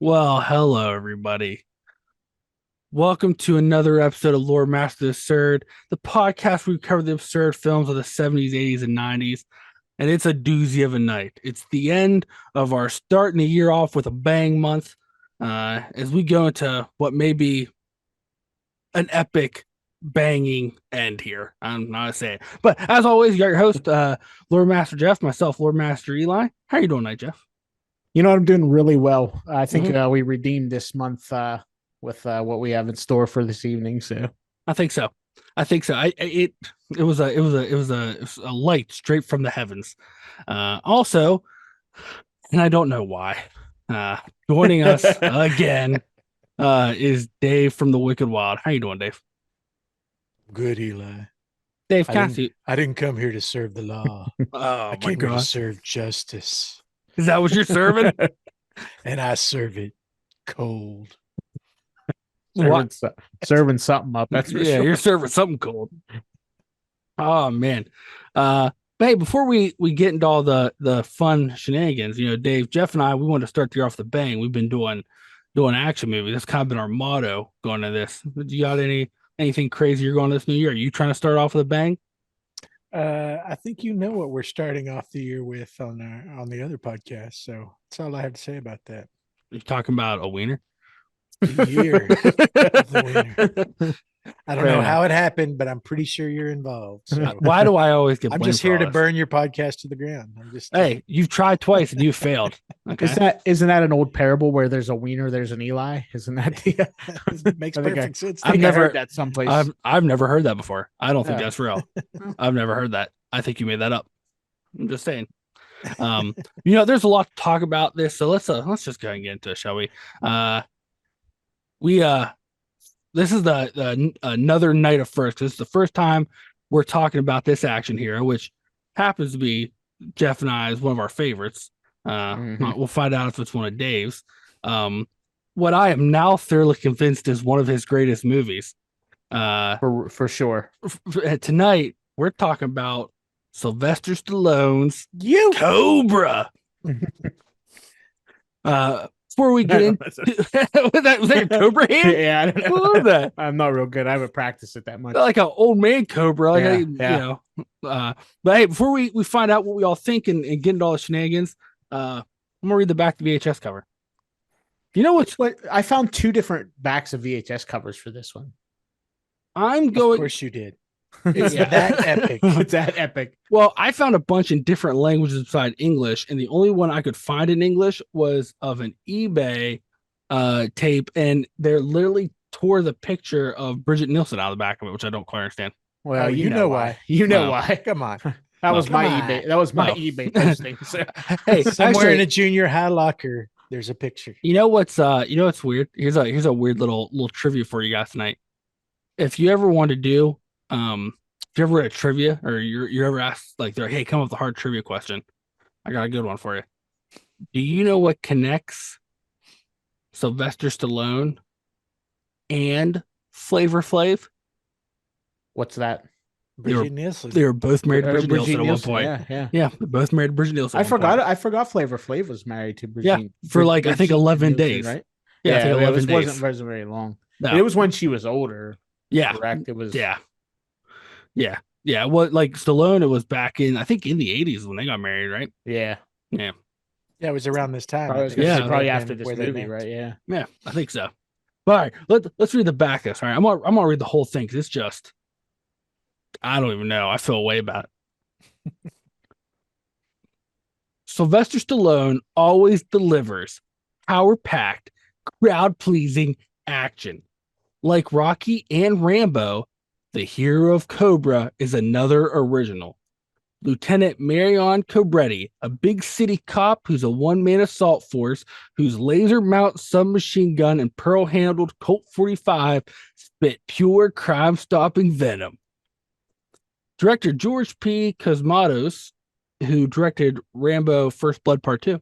Well, hello everybody. Welcome to another episode of Loremasters Absurd, the podcast where we cover the absurd films of the 70s, 80s, and 90s. And it's a doozy of a night. It's the end of our starting the year off with a bang month, as we go into what may be an epic banging end here. I'm not saying, but as always, you got your host, Lord Master Jeff, myself, Lord Master Eli. How are you doing tonight, Jeff? You know, I'm doing really well. I think we redeemed this month with what we have in store for this evening. So I think so. It was a light straight from the heavens. Also, and I don't know why. Joining us again is Dave from the Wicked Wild. How you doing, Dave? Good, Eli. Dave, I didn't come here to serve the law. Oh I came here to serve justice. Is that what you're serving? And I serve it cold. Serving something up. That's for sure. You're serving something cold. Oh man. But hey, before we get into all the fun shenanigans, Dave, Jeff, and I, we want to start the year off the bang. We've been doing action movies. That's kind of been our motto going to this. You got anything crazy you're going this new year? Are you trying to start off with a bang? I think you know what we're starting off the year with on the other podcast. So that's all I have to say about that. You're talking about a wiener? The year of the wiener. I don't know how it happened, but I'm pretty sure you're involved. So. Why do I always get? I'm just here to burn your podcast to the ground. Hey, you've tried twice and you failed. Okay. Isn't that an old parable where there's a wiener, there's an Eli? Isn't that it makes perfect sense? I've never heard that someplace. I've never heard that before. I don't think that's real. I've never heard that. I think you made that up. I'm just saying. There's a lot to talk about this, so let's just go ahead and get into it, shall we? This is the another night of first. This is the first time we're talking about this action hero, which happens to be Jeff and I is one of our favorites. We'll find out if it's one of Dave's. What I am now thoroughly convinced is one of his greatest movies. For sure. Tonight we're talking about Sylvester Stallone's Cobra. Before we get into was that your Cobra hand? Yeah, I don't know. What was that? I'm not real good. I haven't practiced it that much. Like an old man Cobra. But hey, before we find out what we all think and get into all the shenanigans, I'm gonna read the back of the VHS cover. You know what? I found two different backs of VHS covers for this one. Of course you did. It's that epic. It's that epic. Well, I found a bunch in different languages beside English, and the only one I could find in English was of an eBay tape, and they're literally tore the picture of Bridget Nielsen out of the back of it, which I don't quite understand. Well, you know why. You know why. Come on. That was my eBay. That was my eBay posting. So. Hey, somewhere in a junior high locker, there's a picture. You know what's weird? Here's a weird little trivia for you guys tonight. If you ever want to do if you're ever at trivia or you're ever asked, like, they're like, hey, come up with a hard trivia question, I got a good one for you. Do you know what connects Sylvester Stallone and Flavor Flav? What's that? Bridget Nielsen. They were both married to Bridget Nielsen at one point. Yeah, they're both married to Bridget Nielsen. I forgot Flavor Flav was married to Bridget. Yeah, for I think 11 days, right? Yeah, I think 11 days. Wasn't very long. No. It was when she was older. Yeah, correct. It was. Yeah. Well, like Stallone, it was back in, I think, in the 80s when they got married, right? Yeah. Yeah, it was around this time. Probably after this movie, right? Yeah, I think so. But all right, let's read the back of this. All right, I'm gonna read the whole thing because it's just, I don't even know. I feel way about it. Sylvester Stallone always delivers power-packed, crowd-pleasing action. Like Rocky and Rambo, the hero of Cobra is another original. Lieutenant Marion Cobretti, a big city cop who's a one-man assault force whose laser-mount submachine gun and pearl-handled Colt 45 spit pure crime-stopping venom. Director George P. Cosmatos, who directed Rambo First Blood Part 2,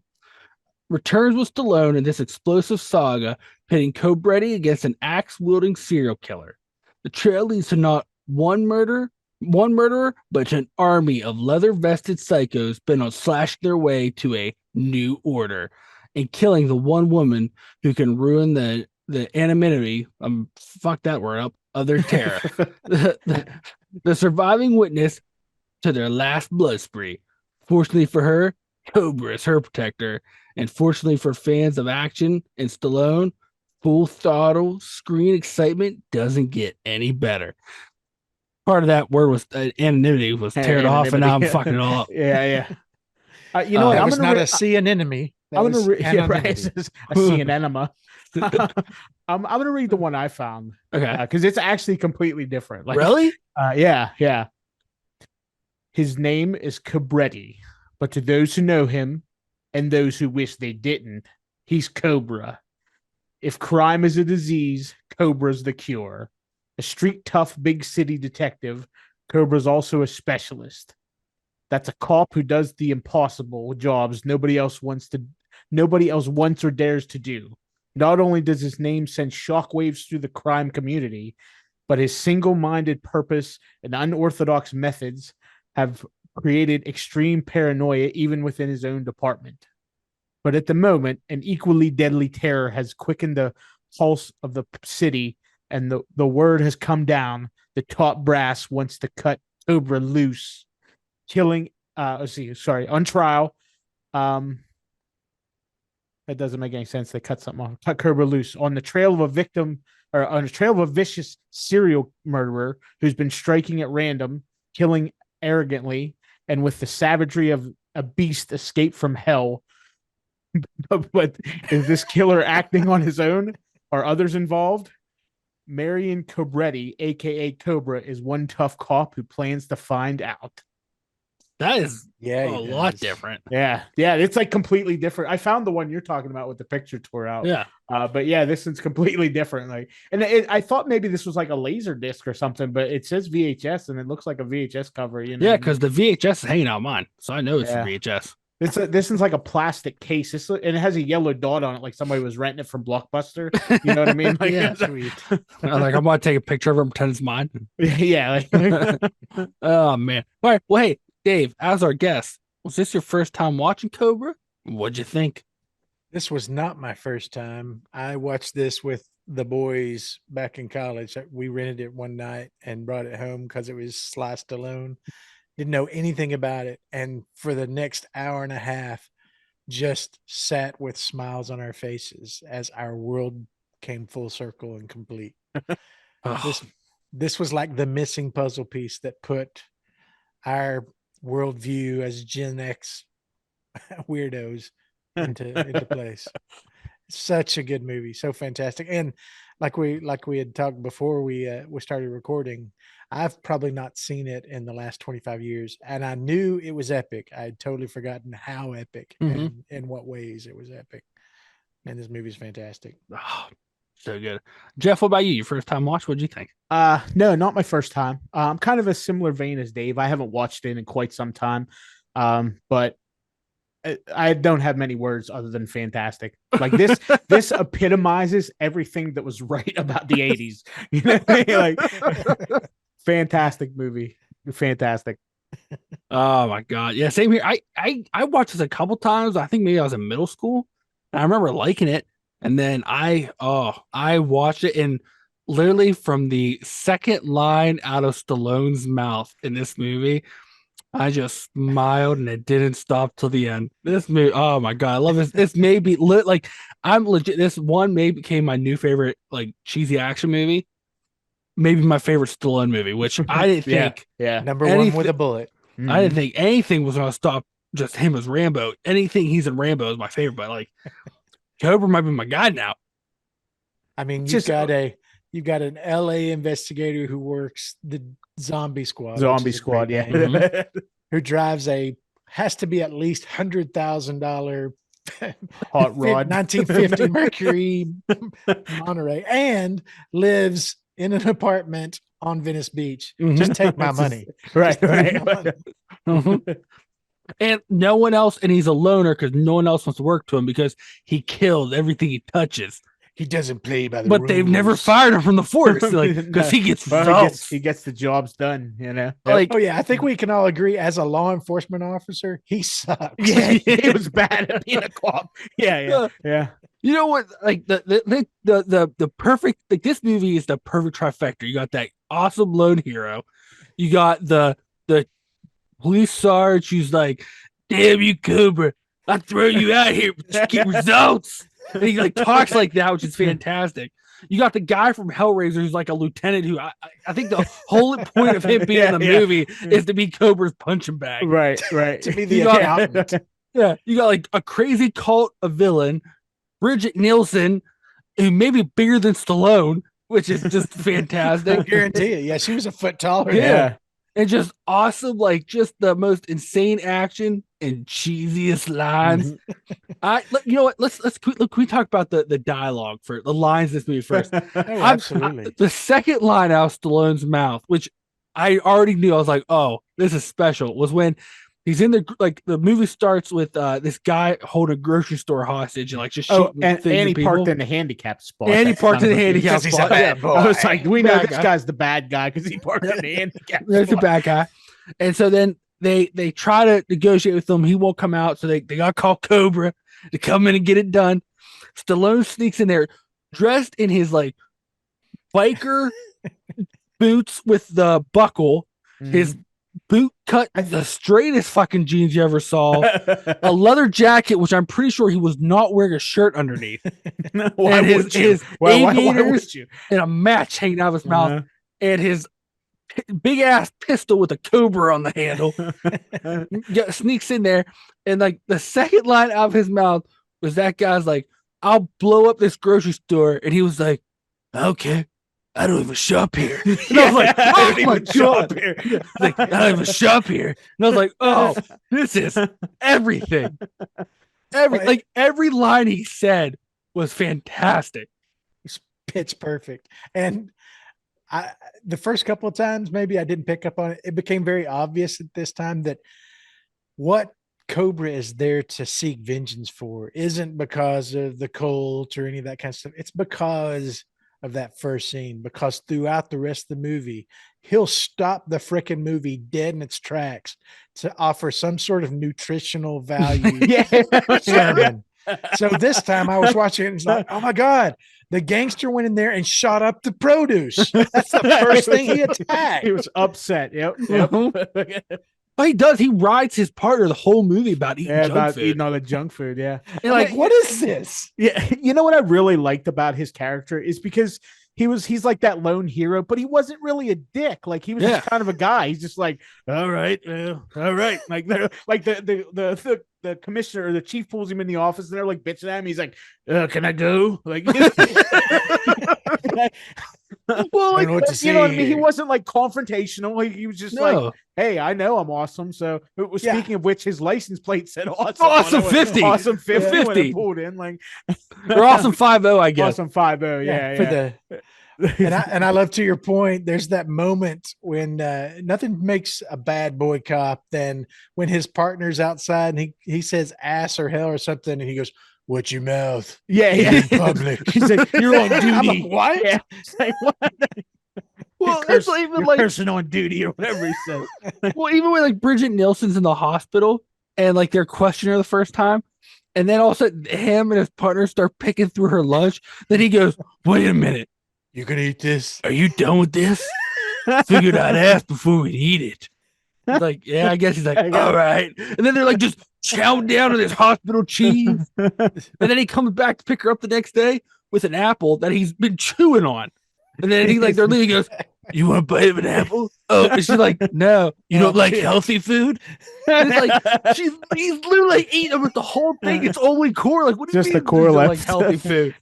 returns with Stallone in this explosive saga, pitting Cobretti against an axe-wielding serial killer. The trail leads to not one murderer, but to an army of leather-vested psychos bent on slashing their way to a new order and killing the one woman who can ruin the anonymity, fuck that word up, of their terror. The surviving witness to their last blood spree. Fortunately for her, Cobra is her protector. And fortunately for fans of action and Stallone, full throttle screen excitement doesn't get any better. Part of that word was anonymity was teared off, and now I'm fucking it all up. Yeah. You know what? That I'm was gonna not a sea anemone. I'm gonna read anonymity. a sea enema. I'm gonna read the one I found. Okay. Because it's actually completely different. Like, Really? Yeah. His name is Cobretti, but to those who know him and those who wish they didn't, he's Cobra. If crime is a disease, Cobra's the cure. A street tough big city detective, Cobra's also a specialist. That's a cop who does the impossible jobs nobody else wants or dares to do. Not only does his name send shockwaves through the crime community, but his single-minded purpose and unorthodox methods have created extreme paranoia even within his own department. But at the moment, an equally deadly terror has quickened the pulse of the city, and the word has come down. The top brass wants to cut Cobra loose, killing, on trial. That doesn't make any sense. They cut something off. Cut Cobra loose on the trail of a victim, or on the trail of a vicious serial murderer who's been striking at random, killing arrogantly, and with the savagery of a beast escaped from hell. But is this killer acting on his own? Are others involved? Marion Cobretti, aka Cobra, is one tough cop who plans to find out. That is Yeah, a lot different. Yeah, it's like completely different. I found the one you're talking about with the picture tore out. Yeah. But yeah, this is completely different. Like, and I thought maybe this was like a laser disc or something, but it says VHS and it looks like a VHS cover. You know? Yeah, because the VHS is hanging out mine, so I know it's a VHS. This is like a plastic case. And it has a yellow dot on it, like somebody was renting it from Blockbuster. You know what I mean? Like, yeah, sweet. I'm gonna take a picture of it and pretend it's mine. Yeah. Oh man. All right. Well, hey, Dave, as our guest, was this your first time watching Cobra? What'd you think? This was not my first time. I watched this with the boys back in college. We rented it one night and brought it home because it was Sly Stallone. Didn't know anything about it. And for the next hour and a half, just sat with smiles on our faces as our world came full circle and complete. This was like the missing puzzle piece that put our worldview as Gen X weirdos into place. Such a good movie, so fantastic. And like we had talked before we started recording, I've probably not seen it in the last 25 years, and I knew it was epic. I had totally forgotten how epic and in what ways it was epic. And this movie is fantastic. Oh, so good. Jeff, what about you? Your first time watch? What'd you think? No, not my first time. I'm kind of a similar vein as Dave. I haven't watched it in quite some time. But I don't have many words other than fantastic. Like this epitomizes everything that was right about the 80s. You know what I mean? Like, fantastic movie. Fantastic. Oh my god. Yeah, same here. I watched this a couple times. I think maybe I was in middle school. And I remember liking it. And then I watched it, and literally from the second line out of Stallone's mouth in this movie, I just smiled and it didn't stop till the end. This movie, oh my god, I love this. This may be like, I'm legit. This one may became my new favorite, like, cheesy action movie. Maybe my favorite Stallone movie, which I didn't think. Yeah. Number one with a bullet. I didn't think anything was going to stop just him as Rambo. Anything he's in Rambo is my favorite, but like, Cobra might be my guy now. I mean, you've got an LA investigator who works the zombie squad. Yeah. Who drives has to be at least $100,000 hot rod 1950 Mercury Monterey, and lives in an apartment on Venice Beach. Mhm. Just take my It's just- money. Right, Just take right. my money. Mhm. And no one else, and he's a loner because no one else wants to work to him because he kills everything he touches. He doesn't play by the But rules. they've never fired him from the force, like because No. he gets Well, results. he gets the jobs done, you know. Like, Oh yeah, I think we can all agree as a law enforcement officer, he sucks. Yeah, he was bad at being a cop. Yeah. you know what? Like the perfect, like, this movie is the perfect trifecta. You got that awesome lone hero. You got the police sarge who's like, "Damn you, Cobra! I throw you out here to get results." And he like talks like that, which is fantastic. You got the guy from Hellraiser who's like a lieutenant who I think the whole point of him being in the movie is to be Cobra's punching bag. Right. To be the You got- accountant. Yeah, you got like a crazy cult of villain, Bridget Nielsen, who may be bigger than Stallone, which is just I fantastic. guarantee you. Yeah, she was a foot taller. than him. Yeah. And just awesome, like just the most insane action and cheesiest lines. You know what? Can we talk about the dialogue for the lines in this movie first? Oh, absolutely. The second line out of Stallone's mouth, which I already knew, I was like, oh, this is special, was when he's in the movie starts with this guy holding a grocery store hostage and like just shooting and things he at people. parked in the handicap spot. And he That parked son in the of a bitch. handicap Because he's a spot. bad boy. I was like, we know Bad this guy. guy's the bad guy because he parked in the handicap There's a spot. bad guy. And so then they try to negotiate with him. He won't come out. So they got to call Cobra to come in and get it done. Stallone sneaks in there dressed in his like biker boots with the buckle, his boot cut the straightest fucking jeans you ever saw, a leather jacket, which I'm pretty sure he was not wearing a shirt underneath, Why and would you? his Why aviators would you? and a match hanging out of his mouth, Uh-huh. and his big ass pistol with a Cobra on the handle. Sneaks in there, and like the second line out of his mouth was that guy's like, "I'll blow up this grocery store," and he was like, "Okay, I don't even shop here." And I was like, I "Oh don't my even shop god!" here. He's like, "I don't even shop here," and I was like, "Oh, this is everything." Every line he said was fantastic. Pitch perfect. And the first couple of times, maybe I didn't pick up on it. It became very obvious at this time that what Cobra is there to seek vengeance for isn't because of the cult or any of that kind of stuff. It's because of that first scene, because throughout the rest of the movie, he'll stop the freaking movie dead in its tracks to offer some sort of nutritional value sermon. So this time I was watching it and it's like, oh my God, the gangster went in there and shot up the produce. That's the first thing he attacked. He was upset. Yep. But he does. He rides his partner the whole movie about eating junk about food. eating all the junk food. Yeah. And Like, like, what is this? Yeah, you know what I really liked about his character is because he's like that lone hero, but he wasn't really a dick. Like he was just kind of a guy. He's just like, all right, all right. Like the commissioner or the chief pulls him in the office and they're like bitching at him. He's like, can I go? Like, well, like, know what to you know what I mean? say He here. wasn't like confrontational. He was just like, hey, I know I'm awesome. So speaking of which, his license plate said awesome. Awesome 50. Awesome 50. When 50. it pulled in, like, or awesome 5-0, I guess. awesome 5-0. Yeah. For the and I love, to your point, there's that moment when nothing makes a bad boy cop than when his partner's outside and he says ass or hell or something and he goes, "Watch your mouth yeah. in public." He's like, you're on duty. I'm like, what? Yeah. It's like, what? Well, You're it's even you're like, person on duty or whatever he says. well, even when like Bridget Nielsen's in the hospital and like they're questioning her the first time, and then all of a sudden him and his partner start picking through her lunch. Then he goes, "Wait a minute, You can eat this. are you done with this? Figured I'd ask before we eat it." He's like, yeah, I guess. He's like, all right. And then they're like just chowing down on this hospital cheese. And then he comes back to pick her up the next day with an apple that he's been chewing on. And then he like they're leaving. He goes, "You want a bite of an apple?" Oh, and she's like, "No, you don't like healthy food." And it's like he's literally eating with the whole thing. It's only core. Like, what do you Just mean the core you don't left. like healthy food?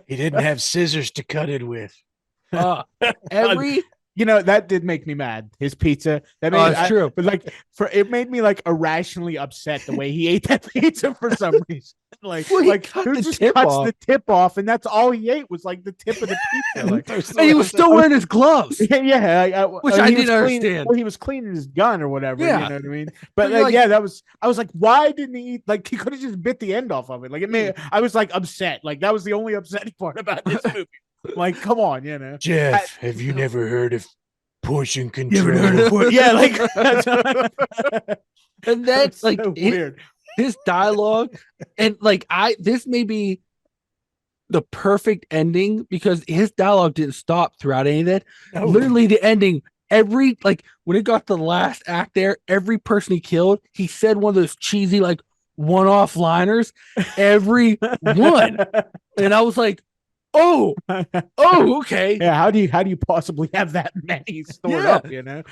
He didn't have scissors to cut it with. Every You know, that did make me mad. His pizza. That made That's true. But like it made me like irrationally upset the way he ate that pizza for some reason. Like, Well, he cut who the just tip cuts off. the tip off, and that's all he ate was like the tip of the pizza. Like, And he was still wearing his gloves. yeah, Which I he was didn't understand. Well, he was cleaning his gun or whatever. Yeah. You know what I mean? But you're like- yeah, I was like, why didn't he eat? Like, he could have just bit the end off of it. Like, it made. I was like upset. Like, that was the only upsetting part about this movie. Like, come on, you know. Jeff, have you never heard of portion You control? ever heard of it? Yeah, like, And that's that's like so weird. his dialogue, and like this may be the perfect ending because his dialogue didn't stop throughout any of that. No. Literally, the ending, every like when it got to the last act there, every person he killed, he said one of those cheesy like one-off liners, every one, and I was like, oh, okay. Yeah, how do you possibly have that many stored Yeah. up? You know,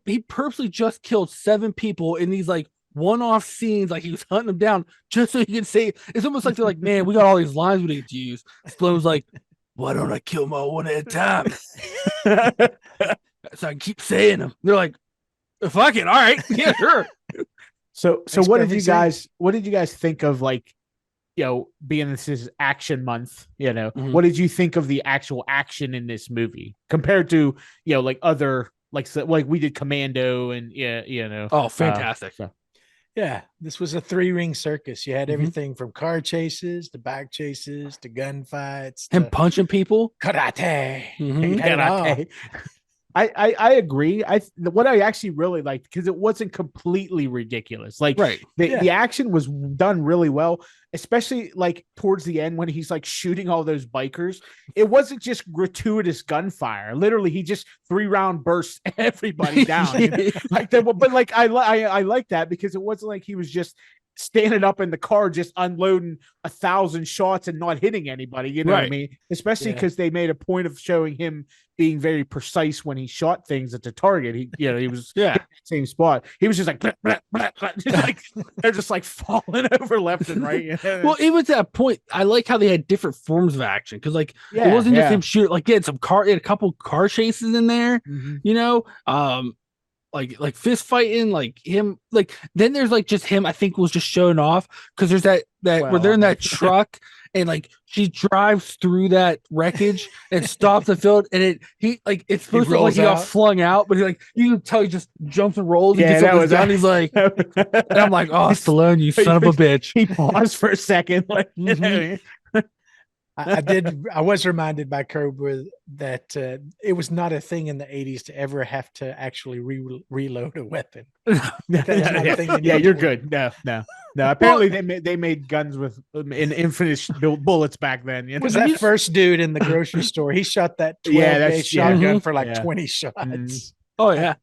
He purposely just killed 7 people in these like one-off scenes, like he was hunting them down just so he could say. It's almost like they're like, man, we got all these lines we need to use. Stallone's like, why don't I kill them all one at a time? So I can keep saying them. They're like, fuck it, all right, yeah, sure. So Makes what did perfect you guys think of, like, you know, being this is action month, you know, Mhm. what did you think of the actual action in this movie compared to, you know, like other, like we did Commando and you know. Oh, fantastic. Yeah, this was a 3-ring circus. You had Mhm. everything from car chases to bike chases to gunfights Him to punching people. karate. Mhm. You had it all. Karate. I agree. What I actually really liked, because it wasn't completely ridiculous. Like, Right. the action was done really well, especially like towards the end when he's like shooting all those bikers. It wasn't just gratuitous gunfire. Literally, he just 3-round burst everybody down. You know? Like that, but like I like that because it wasn't like he was just standing up in the car just unloading 1,000 shots and not hitting anybody. You know what I Right. mean? Especially Yeah. because they made a point of showing him being very precise when he shot things at the target. He was Yeah. same spot. He was just like, blah, blah, blah, blah. Just like they're just like falling over left and right. You know? Well, even to that point, I like how they had different forms of action because, like, yeah, it wasn't just yeah. him shooting. Like, he had a couple car chases in there. Mhm. You know, like fist fighting, like him. Like then there's like just him. I think was just showing off because there's that where they're in that truck and like she drives through that wreckage and stops the field and it's supposed to look like rolls he got out. flung out, but like you can tell he just jumps and rolls and Yeah, gets that up his was gun. He's like, and I'm like, oh, Stallone, you son of a bitch. he paused for a second. Like, you know what I mean? I was reminded by Cobra that it was not a thing in the 80s to ever have to actually reload a weapon. That was not a thing they Yeah, did you're before. good. No. Apparently, they made guns with infinite bullets back then. You know? Was that first dude in the grocery store? He shot that 12 Yeah, gauge that's- yeah. shotgun Mhm. for like Yeah. 20 shots. Mhm. Oh yeah.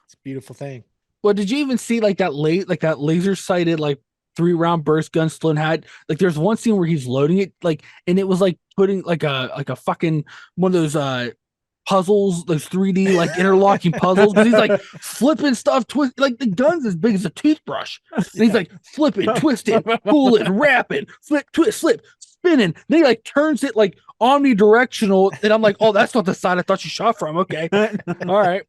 It's a beautiful thing. Well, did you even see like that laser sighted like 3-round burst gun Stallone had? Like there's one scene where he's loading it, like, and it was like putting like a fucking one of those puzzles, those 3D like interlocking puzzles, but he's like flipping stuff, twist like the gun's as big as a toothbrush. And he's like flipping, twisting, pulling, wrapping, flip, twist, flip, spinning. Then he like turns it like omnidirectional, and I'm like, oh, that's not the side I thought you shot from. Okay. All right.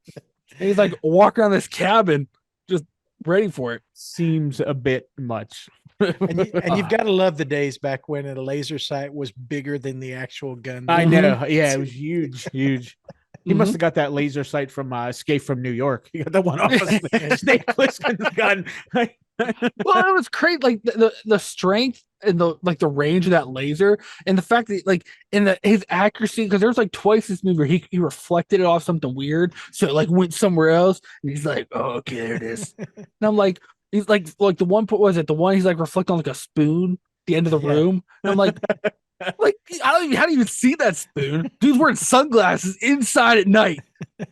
And he's like walking around this cabin, just ready for it. Seems a bit much. And you've got to love the days back when a laser sight was bigger than the actual gun. I Mhm. know. Yeah, it was huge. He must Mhm. have got that laser sight from Escape from New York. He got that one off of Snake Plissken's gun. Well, it was crazy, like the strength and the range of that laser, and the fact that like his accuracy, because there was like twice this movie where he reflected it off something weird, so it like went somewhere else, and he's like, oh, okay, there it is. And I'm like, he's like the one put was it the one he's like reflecting on like a spoon at the end of the Yeah. room. And I'm like, how do you even see that spoon? Dude's wearing sunglasses inside at night.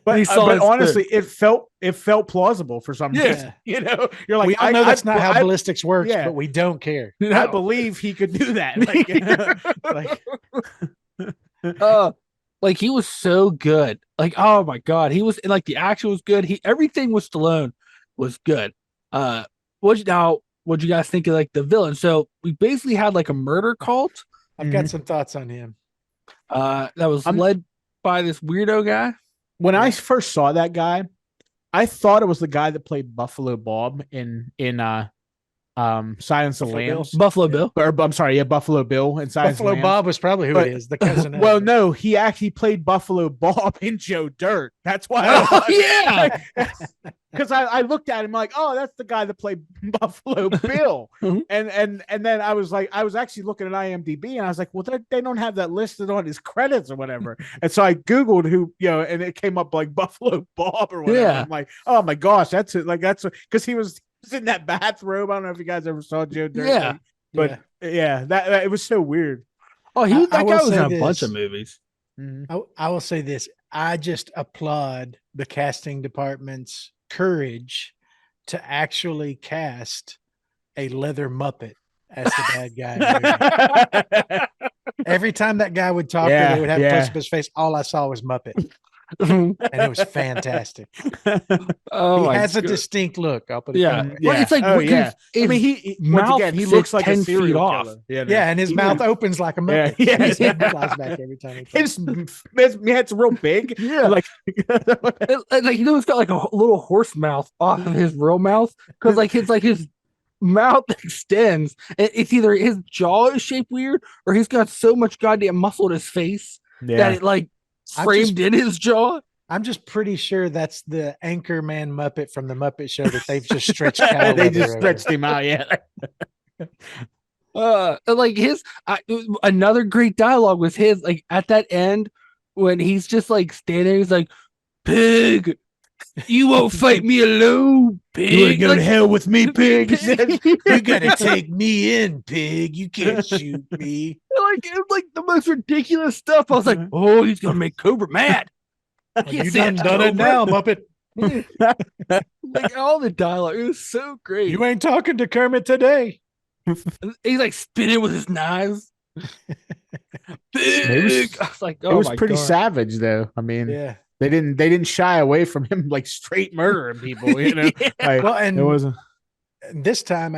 But, he saw but that honestly, it felt plausible for some Yeah. reason. You know, you're like, we all know that's not how I, ballistics works, yeah. but we don't care. I believe he could do that. Like he was so good. Like, oh my god, he was, and like the action was good. Everything with Stallone was good. What'd you guys think of like the villain? So we basically had like a murder cult I've got some thoughts on him. that was I'm- led. by this weirdo guy. When I first saw that guy, I thought it was the guy that played Buffalo Bob in Silence of the Buffalo Bill? Lambs. Buffalo Bill. Or, I'm sorry, Buffalo Bill in Silence of the Buffalo Lambs. Bob was probably who But- it is, the cousin. Well, of no, he actually played Buffalo Bob in Joe Dirt. That's why. Oh, yeah. Because I looked at him like, oh, that's the guy that played Buffalo Bill. Mhm. And then I was actually looking at IMDb and I was like, well, they don't have that listed on his credits or whatever. And so I Googled who, and it came up like Buffalo Bob or whatever. Yeah. I'm like, oh my gosh, that's it. Like, because he was in that bathrobe. I don't know if you guys ever saw Joe Dirt. Yeah. like, but that it was so weird. Oh, I that will guy was in say a bunch this. of movies. I will say this. I just applaud the casting department's courage to actually cast a leather Muppet as the bad guy. in the movie. Every time that guy would talk, or they would have a close up his face. All I saw was Muppet, and it was fantastic. Oh, He my has a God. distinct look. I'll put it Yeah. that way. Well, it's like Oh, because yeah. I his mean, he mouth once again, he sits looks like 10 a serial feet off. killer. You know? Yeah, and his mouth opens like a Muppet. Yeah, His yeah. head flies back every time he talks. his head's real big. Yeah. Like, Like it's got like a little horse mouth off of his real mouth because his mouth extends. And it's either his jaw is shaped weird or he's got so much goddamn muscle in his face that it like I'm framed in his jaw. I'm just pretty sure that's the anchor man Muppet from the Muppet Show that they've just stretched out. they just stretched him out. Yeah. Like another great dialogue was his like at that end when he's just like standing, he's like, "Pig, you won't fight me alone, pig. You wanna go to hell with me, pig?" You gotta take me in, pig. You can't shoot me. Like it was like the most ridiculous stuff. I was like, oh, he's gonna make Cobra mad. I can't You say done it's it now, Muppet. Like all the dialogue, it was so great. You ain't talking to Kermit today. He's like spinning with his knives. Big. I was like, oh It was my pretty God. savage, though. I mean, Yeah. they didn't shy away from him like straight murdering people. You know, like, Well, and it wasn't. this time,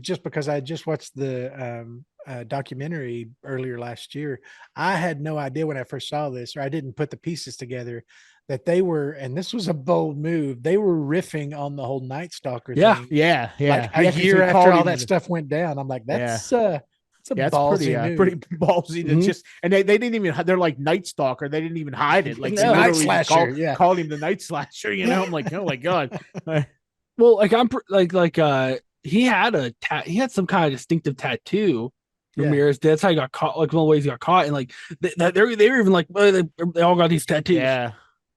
just because I just watched the documentary earlier last year, I had no idea when I first saw this, or I didn't put the pieces together that they were, and this was a bold move. They were riffing on the whole Night Stalker Yeah. thing. Yeah, yeah. Like Yeah, a 'cause year he after called all him that the- stuff went down. I'm like, that's a Yeah, it's ballsy move. pretty ballsy to Mhm. just, and they didn't even, they're like Night Stalker. They didn't even hide it. Like, No, they Night literally just Slasher, yeah. called him the Night Slasher. You know, I'm like, oh my God. Well, like he had he had some kind of distinctive tattoo. Yeah. Ramirez did. That's how he got caught. Like one of the ways he got caught, and like they were even like, oh, they all got these tattoos.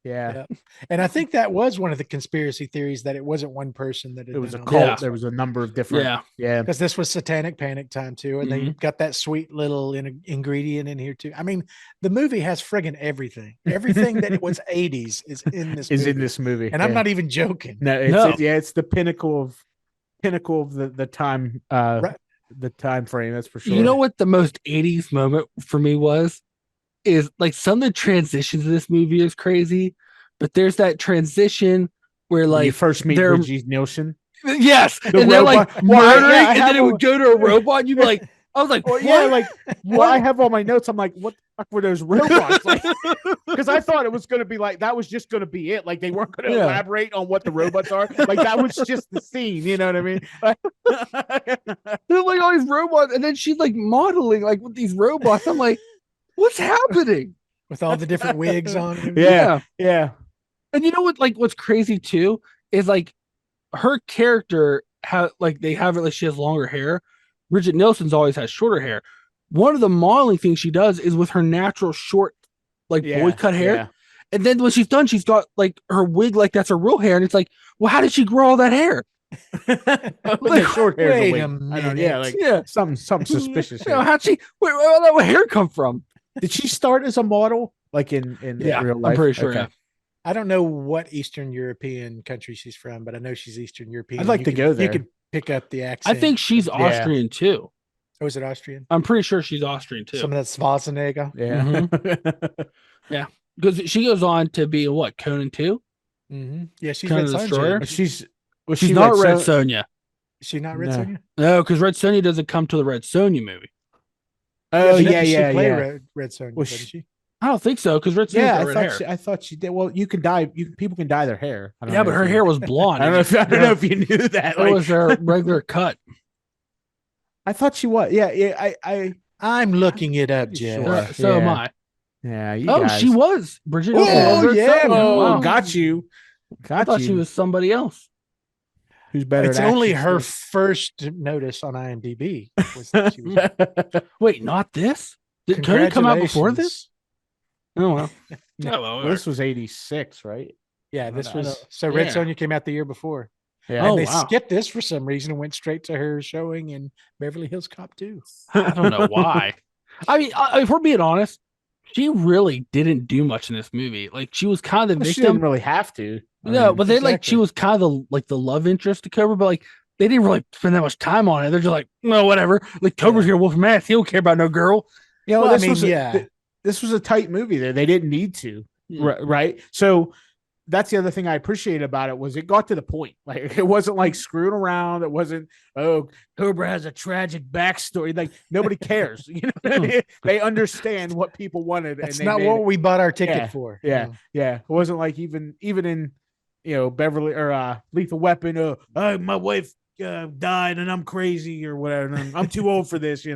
Yeah. And I think that was one of the conspiracy theories, that it wasn't one person that It was a done all cult. Yeah. that. There was a number of different. Yeah. Yeah. Because this was Satanic Panic time too, and they got that sweet little ingredient in here too. I mean, the movie has friggin' everything. Everything that was 80s is in this. Is movie. in this movie. and I'm not even joking. No, it's, No. it's the pinnacle of the time. Right. The time frame. That's for sure. You know what the most 80s moment for me was? Is like some of the transitions of this movie is crazy, but there's that transition where When like you first meet they're- Brigitte Nielsen. yes, The and they're like robot- Well, I- murdering, yeah, I and have then it all- would go to a robot, and you'd be like, I was like, Well, what? yeah, like well, I have all my notes. I'm like, what the fuck were those robots? Like, because I thought it was going to be like that was just going to be it. Like they weren't going to Yeah. elaborate on what the robots are. Like that was just the scene. You know what I mean? They're like all these robots, and then she's like modeling like with these robots. I'm like, what's happening? With all the different wigs on him. Yeah. Yeah. And you know what? Like, what's crazy too is like her character they have it like she has longer hair. Bridget Nielsen's always has shorter hair. One of the modeling things she does is with her natural short, like boy cut hair. Yeah. And then when she's done, she's got like her wig, like that's her real hair. And it's like, well, how did she grow all that hair? With the short hair. Wait a Yeah, minute. like Yeah. something suspicious. You know, Here. how'd she, where did that hair come from? Did she start as a model, like in Yeah, real life? I'm pretty sure. Okay. Yeah. I don't know what Eastern European country she's from, but I know she's Eastern European. I'd like You to could- go there. You could pick up the I accent. think she's Yeah. Austrian too. Oh, is it Austrian? I'm pretty sure she's Austrian too. Some of that Schwarzenegger. Yeah. Because she goes on to be what, Conan 2? Mm-hmm. Yeah, she's Conan Red the Sonja. Destroyer? Is She's not Red Sonja. she not Red No. Sonja? No, because Red Sonja doesn't come to the Red Sonja movie. Oh She- yeah, she yeah, played yeah. Red Sonja, Well, didn't she? I don't think so because Red Sonja's Yeah, got red hair. I thought she did. Well, you can dye. People can dye their hair. I don't Yeah, know but if her you- hair was blonde. I don't know if you knew that. It was her regular cut. I thought she was. Yeah. I'm looking it up, Pretty Jeff. sure. So am Yeah. I. Yeah, you Oh, guys. she was Bridget. Oh, Red yeah, Sonja. Oh, Wow. got you. I thought she was somebody else. Who's better? It's at only action her scenes? first notice on IMDb. Was that she was, Wait, not this? Did Conan come out before this? Congratulations. Oh well. No, this was 86, right? Yeah, I this don't- was so Red yeah. Sonja came out the year before. Yeah. Oh, And they wow. skipped this for some reason and went straight to her showing in Beverly Hills Cop 2. I don't know why. I mean, if we're being honest, she really didn't do much in this movie. Like she was kind of the She didn't victim. really have to. I No, mean, but they like she exactly. was kind of the love interest to Cobra, but like they didn't really spend that much time on it. They're just like, no, whatever. Like Cobra's here, wolf mask. He don't care about no girl. You know, well, I this mean, was yeah. this was a tight movie. There, they didn't need to, Yeah. right? So that's the other thing I appreciate about it was it got to the point. Like it wasn't like screwing around. It wasn't Cobra has a tragic backstory. Like nobody cares. You know, they understand what people wanted. That's and not they made what we bought our ticket Yeah, for. Yeah, yeah. It wasn't like even in Beverly or Lethal Weapon. My wife died and I'm crazy or whatever. And I'm too old for this.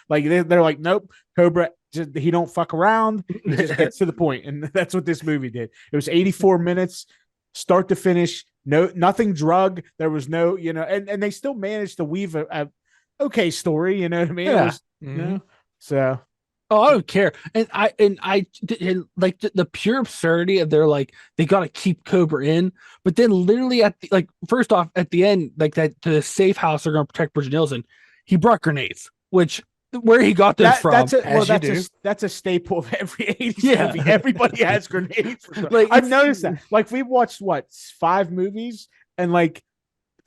Like they're like, nope. Cobra, he don't fuck around. He just gets to the point, and that's what this movie did. It was 84 minutes, start to finish. No, nothing drug. There was no, and they still managed to weave a okay story. You know what I mean? Yeah. It was, Mhm. so. Oh, I don't care. And like the pure absurdity of their like they got to keep Cobra in, but then literally at the, first off at the end like that to the safe house they're gonna protect Bridget Nielsen. He brought grenades, which where he got those from. That's a staple of every 80s Yeah. movie. Everybody has grenades. Like, I've it's- noticed that. Like we've watched 5 movies, and like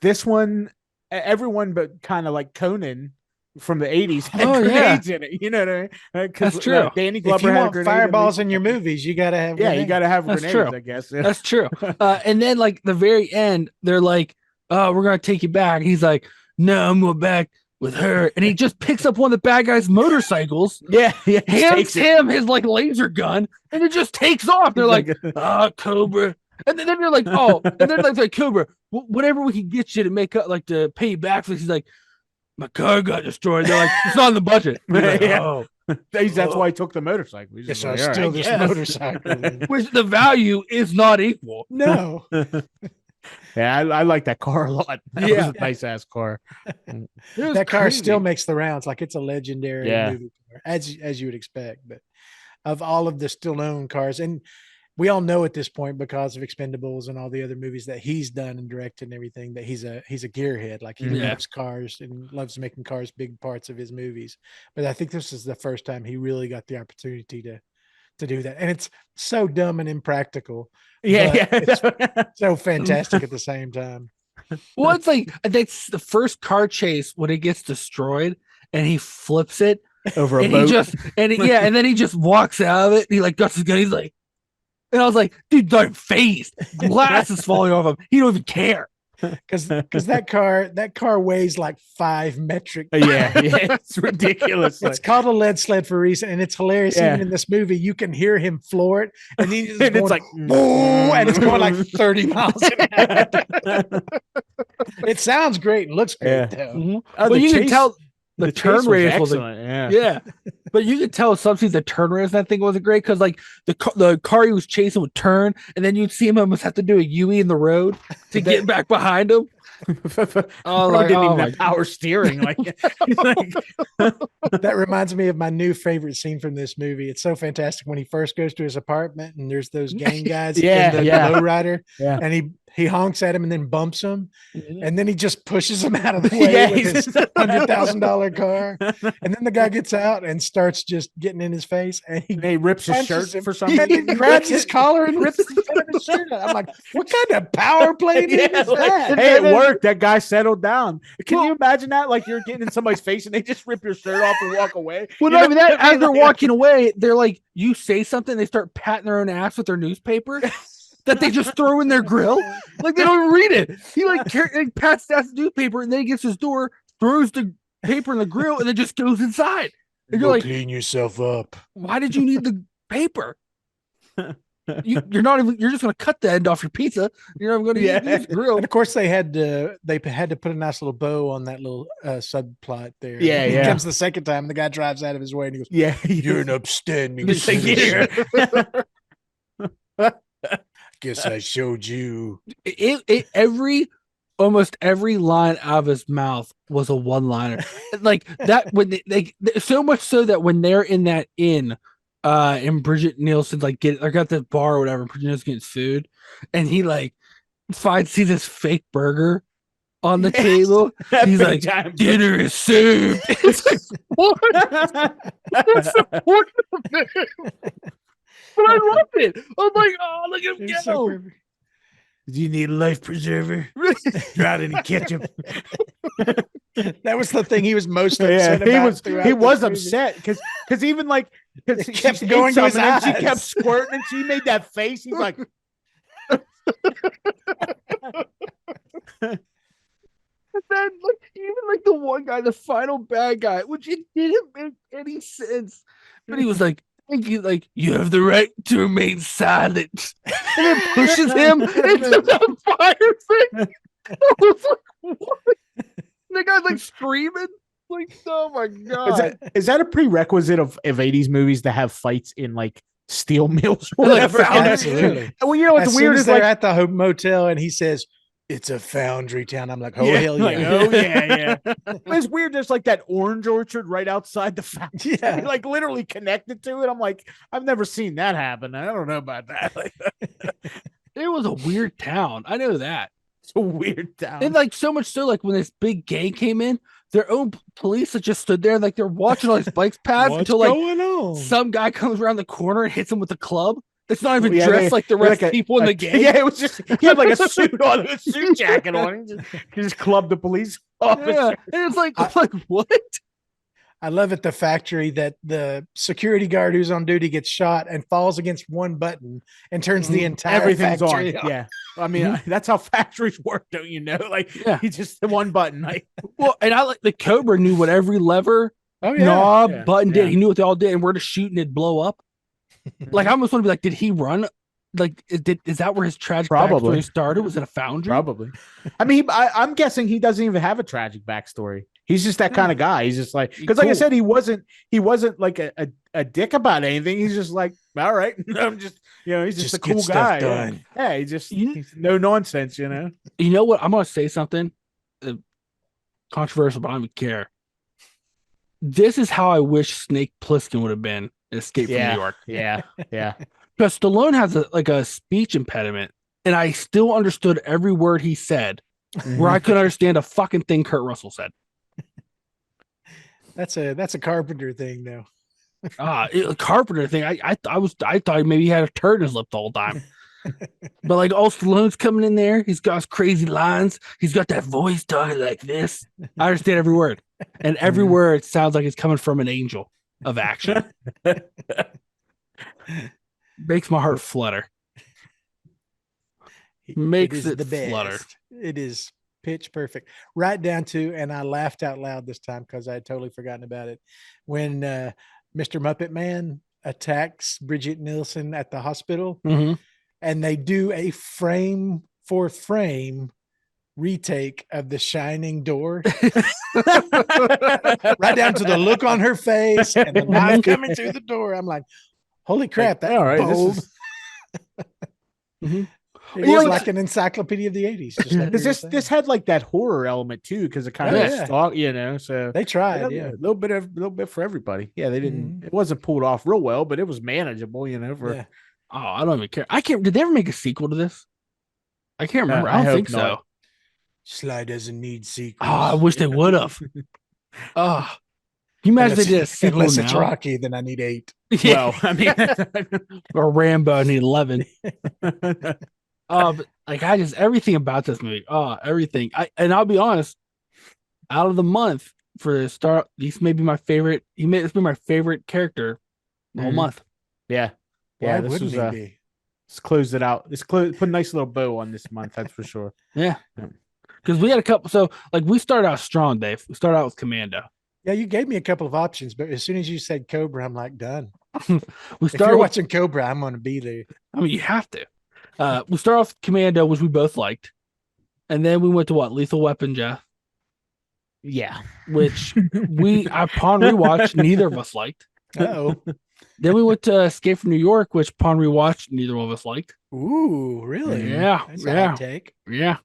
this one, everyone but kind of like Conan from the 80s had Oh, yeah. grenades in it. You know what I mean? That's true. Danny If Glover you had a want grenade fireballs in in your movies, you got to have. Yeah, you grenades. got to have That's grenades, true. I guess. That's true. And then like the very end, they're like, "Oh, we're gonna take you back." He's like, "No, I'm going back with her," and he just picks up one of the bad guys' motorcycles, yeah. He hands takes it. him his like laser gun, and it just takes off. They're like, Cobra. And then they're like, oh, and then like Cobra, whatever we can get you to make up, like to pay you back for this. He's like, my car got destroyed. They're like, it's not in the budget. He's like, Yeah. oh. That's why he took the motorcycle. He's Yes, just I like, "All steal right, this yes." motorcycle. Which the value is not equal. No, Yeah, I like that car a lot. That Yeah. was a nice ass car. It was that car crazy. still makes the rounds. Like it's a legendary Yeah. movie car, as you would expect. But of all of the still known cars, and we all know at this point because of Expendables and all the other movies that he's done and directed and everything that he's a gearhead. Like he Yeah. loves cars and loves making cars big parts of his movies. But I think this is the first time he really got the opportunity to do that, and it's so dumb and impractical. Yeah, But yeah. so fantastic at the same time. Well, it's like that's the first car chase when it gets destroyed and he flips it Over a and boat. and then he just walks out of it. And he like guts his gun. He's like, and I was like, dude, like phased. Glass is falling off him. He don't even care. Because that car weighs like 5 metric. yeah, it's ridiculous. It's called a lead sled for a reason, and it's hilarious. Yeah. Even in this movie, you can hear him floor it, and then And it's like, "Whoa," and it's going like 30 miles an hour. It sounds great and looks great, Yeah. though. Well, you can tell the turn chase radius was excellent. Yeah. yeah, but you could tell sometimes the turn radius that thing wasn't great because like the car he was chasing would turn, and then you'd see him almost have to do a U-E in the road to get back behind him. Probably like, didn't oh even my have power steering. Like, That reminds me of my new favorite scene from this movie. It's so fantastic when he first goes to his apartment and there's those gang guys Yeah, in the yeah. lowrider, Yeah. and he honks at him and then bumps him, and then he just pushes him out of the way Mm-hmm. Yeah, with he's- his $100,000 car, and then the guy gets out and starts just getting in his face, and he he rips his punches shirt him, for some and reason. then grabs his collar and rips the front of his shirt out. I'm like, what kind of power play Yeah, is like, that? hey, it worked. That guy settled down. Can Well- you imagine that? Like you're getting in somebody's face and they just rip your shirt off and walk away. Well, You no, know I mean that what I as mean? they're Like, walking away, they're like, you say something, they start patting their own ass with their newspaper that they just throw in their grill. Like they don't even read it. He like pats the ass newspaper and then he gets his door, throws the paper in the grill, and then just goes inside. And you're like, clean yourself up. why did you need the paper. You're not even. You're just gonna cut the end off your pizza. You're not going to use grill. And of course, they had to put a nice little bow on that little subplot there. Yeah, He yeah. comes the second time, and the guy drives out of his way, and he goes, Yeah, "You're an upstanding Just like, citizen. here. Guess I showed you." Almost every line out of his mouth was a one-liner, like that. When they so much so that when they're in that inn, and Bridget Nielsen's like got this bar or whatever, Bridget Nielsen gets food, and he like sees this fake burger on the table. He's like, dinner is served. It's like, what? What's the point of it? But I love it. I'm like, oh, look at him It's go. so perfect. Do you need a life preserver? Drown any ketchup? That was the thing he was most upset he about. was throughout this movie. upset because even like because It kept going to his and she eyes. kept squirting and she made that face. He's like, And then, like, even like the one guy, the final bad guy, which it didn't make any sense, but he was like, "Thank you, like you have the right to remain silent," and then pushes him into the fire thing. I was like, "What?" The guy's like screaming, like, "Oh my god!" is that a prerequisite of 80s movies to have fights in like steel mills or Like whatever? foundry. Absolutely. Well, you know what's As weird soon as is they're like, at the motel, and he says, "It's a foundry town." I'm like, "Oh hell yeah!" like, oh yeah. It's weird. There's like that orange orchard right outside the factory, Yeah. like literally connected to it. I'm like, I've never seen that happen. I don't know about that. Like, It was a weird town. I know that. it's a weird town. And like so much so, like when this big gang came in, their own police that just stood there, like they're watching all these bikes pass What's until like going on? some guy comes around the corner and hits him with a club. That's not even Yeah, dressed like the rest like of people in the gang. Yeah, it was just he had like a suit on, a suit jacket on. He just clubbed the police officer. Yeah. And it's like, I'm like, what? I love at the factory that the security guard who's on duty gets shot and falls against one button and turns the entire Everything's on. factory on. Yeah, I mean that's how factories work, don't you know? Like, Yeah. he just one button. Like, Well, and I like the Cobra knew what every lever, Oh yeah. knob, Yeah. button did. Yeah. He knew what they all did, and where to shoot and it'd blow up. Like I almost want to be like, did he run? Like, is that where his tragic Probably. backstory started? Was it a foundry? probably. I mean, I'm guessing he doesn't even have a tragic backstory. He's just that kind of guy. He's just like, because like I Cool. said, he wasn't like a dick about anything. He's just like, all right, I'm just, he's just a get cool stuff guy. done. Yeah, he's no nonsense, you know. You know what? I'm gonna say something controversial, but I don't even care. This is how I wish Snake Plissken would have been in Escape from New York. Yeah, yeah. Because Stallone has a speech impediment, and I still understood every word he said, where I couldn't understand a fucking thing Kurt Russell said. That's a Carpenter thing, though. A Carpenter thing. I thought maybe he had a turd in his lip the whole time. But like, all Stallone's coming in there. He's got his crazy lines. He's got that voice talking like this. I understand every word, and every word sounds like it's coming from an angel of action. Makes my heart flutter. Makes it the best. flutter. It is pitch perfect, right down to, and I laughed out loud this time because I had totally forgotten about it, when Mr. Muppet Man attacks Bridget Nielsen at the hospital, Mm-hmm. and they do a frame for frame retake of The Shining door, right down to the look on her face and the knife coming through the door. I'm like, holy crap, that's all right, bold. this Mhm. It You is know, like an encyclopedia of the 80s. Just like Because you were this saying. had like that horror element too, because it kind Oh, of yeah. stalk, so They tried, a yeah. little bit for everybody. Yeah, they didn't. Mhm. It wasn't pulled off real well, but it was manageable, for. Yeah. Oh, I don't even care. I can't. Did they ever make a sequel to this? I can't remember. I I don't hope think so. not. Sly doesn't need sequels. Oh, I wish they would have. Oh, can you imagine if they did a sequel unless it's now? Rocky, then I need 8. Well, I mean, Or Rambo, I need 11. But like everything about this movie. Oh, everything. And I'll be honest, out of the month for the start, this may be my favorite. It's been my favorite character the whole Mhm. month. yeah, Why yeah. This wouldn't was he be? let's close it out. Put a nice little bow on this month. That's for sure. Yeah. Yeah. Because we had a couple. So like we started out strong, Dave. We started out with Commando. Yeah, you gave me a couple of options, but as soon as you said Cobra, I'm like, done. We If you're start with, watching Cobra, I'm going to be there. I mean, you have to. We start off with Commando, which we both liked. And then we went to what? Lethal Weapon, Jeff, Yeah. which upon rewatch, neither of us liked. Oh, Then we went to Escape from New York, which upon rewatch, neither of us liked. ooh, really? Yeah, That's a yeah, hot take. yeah.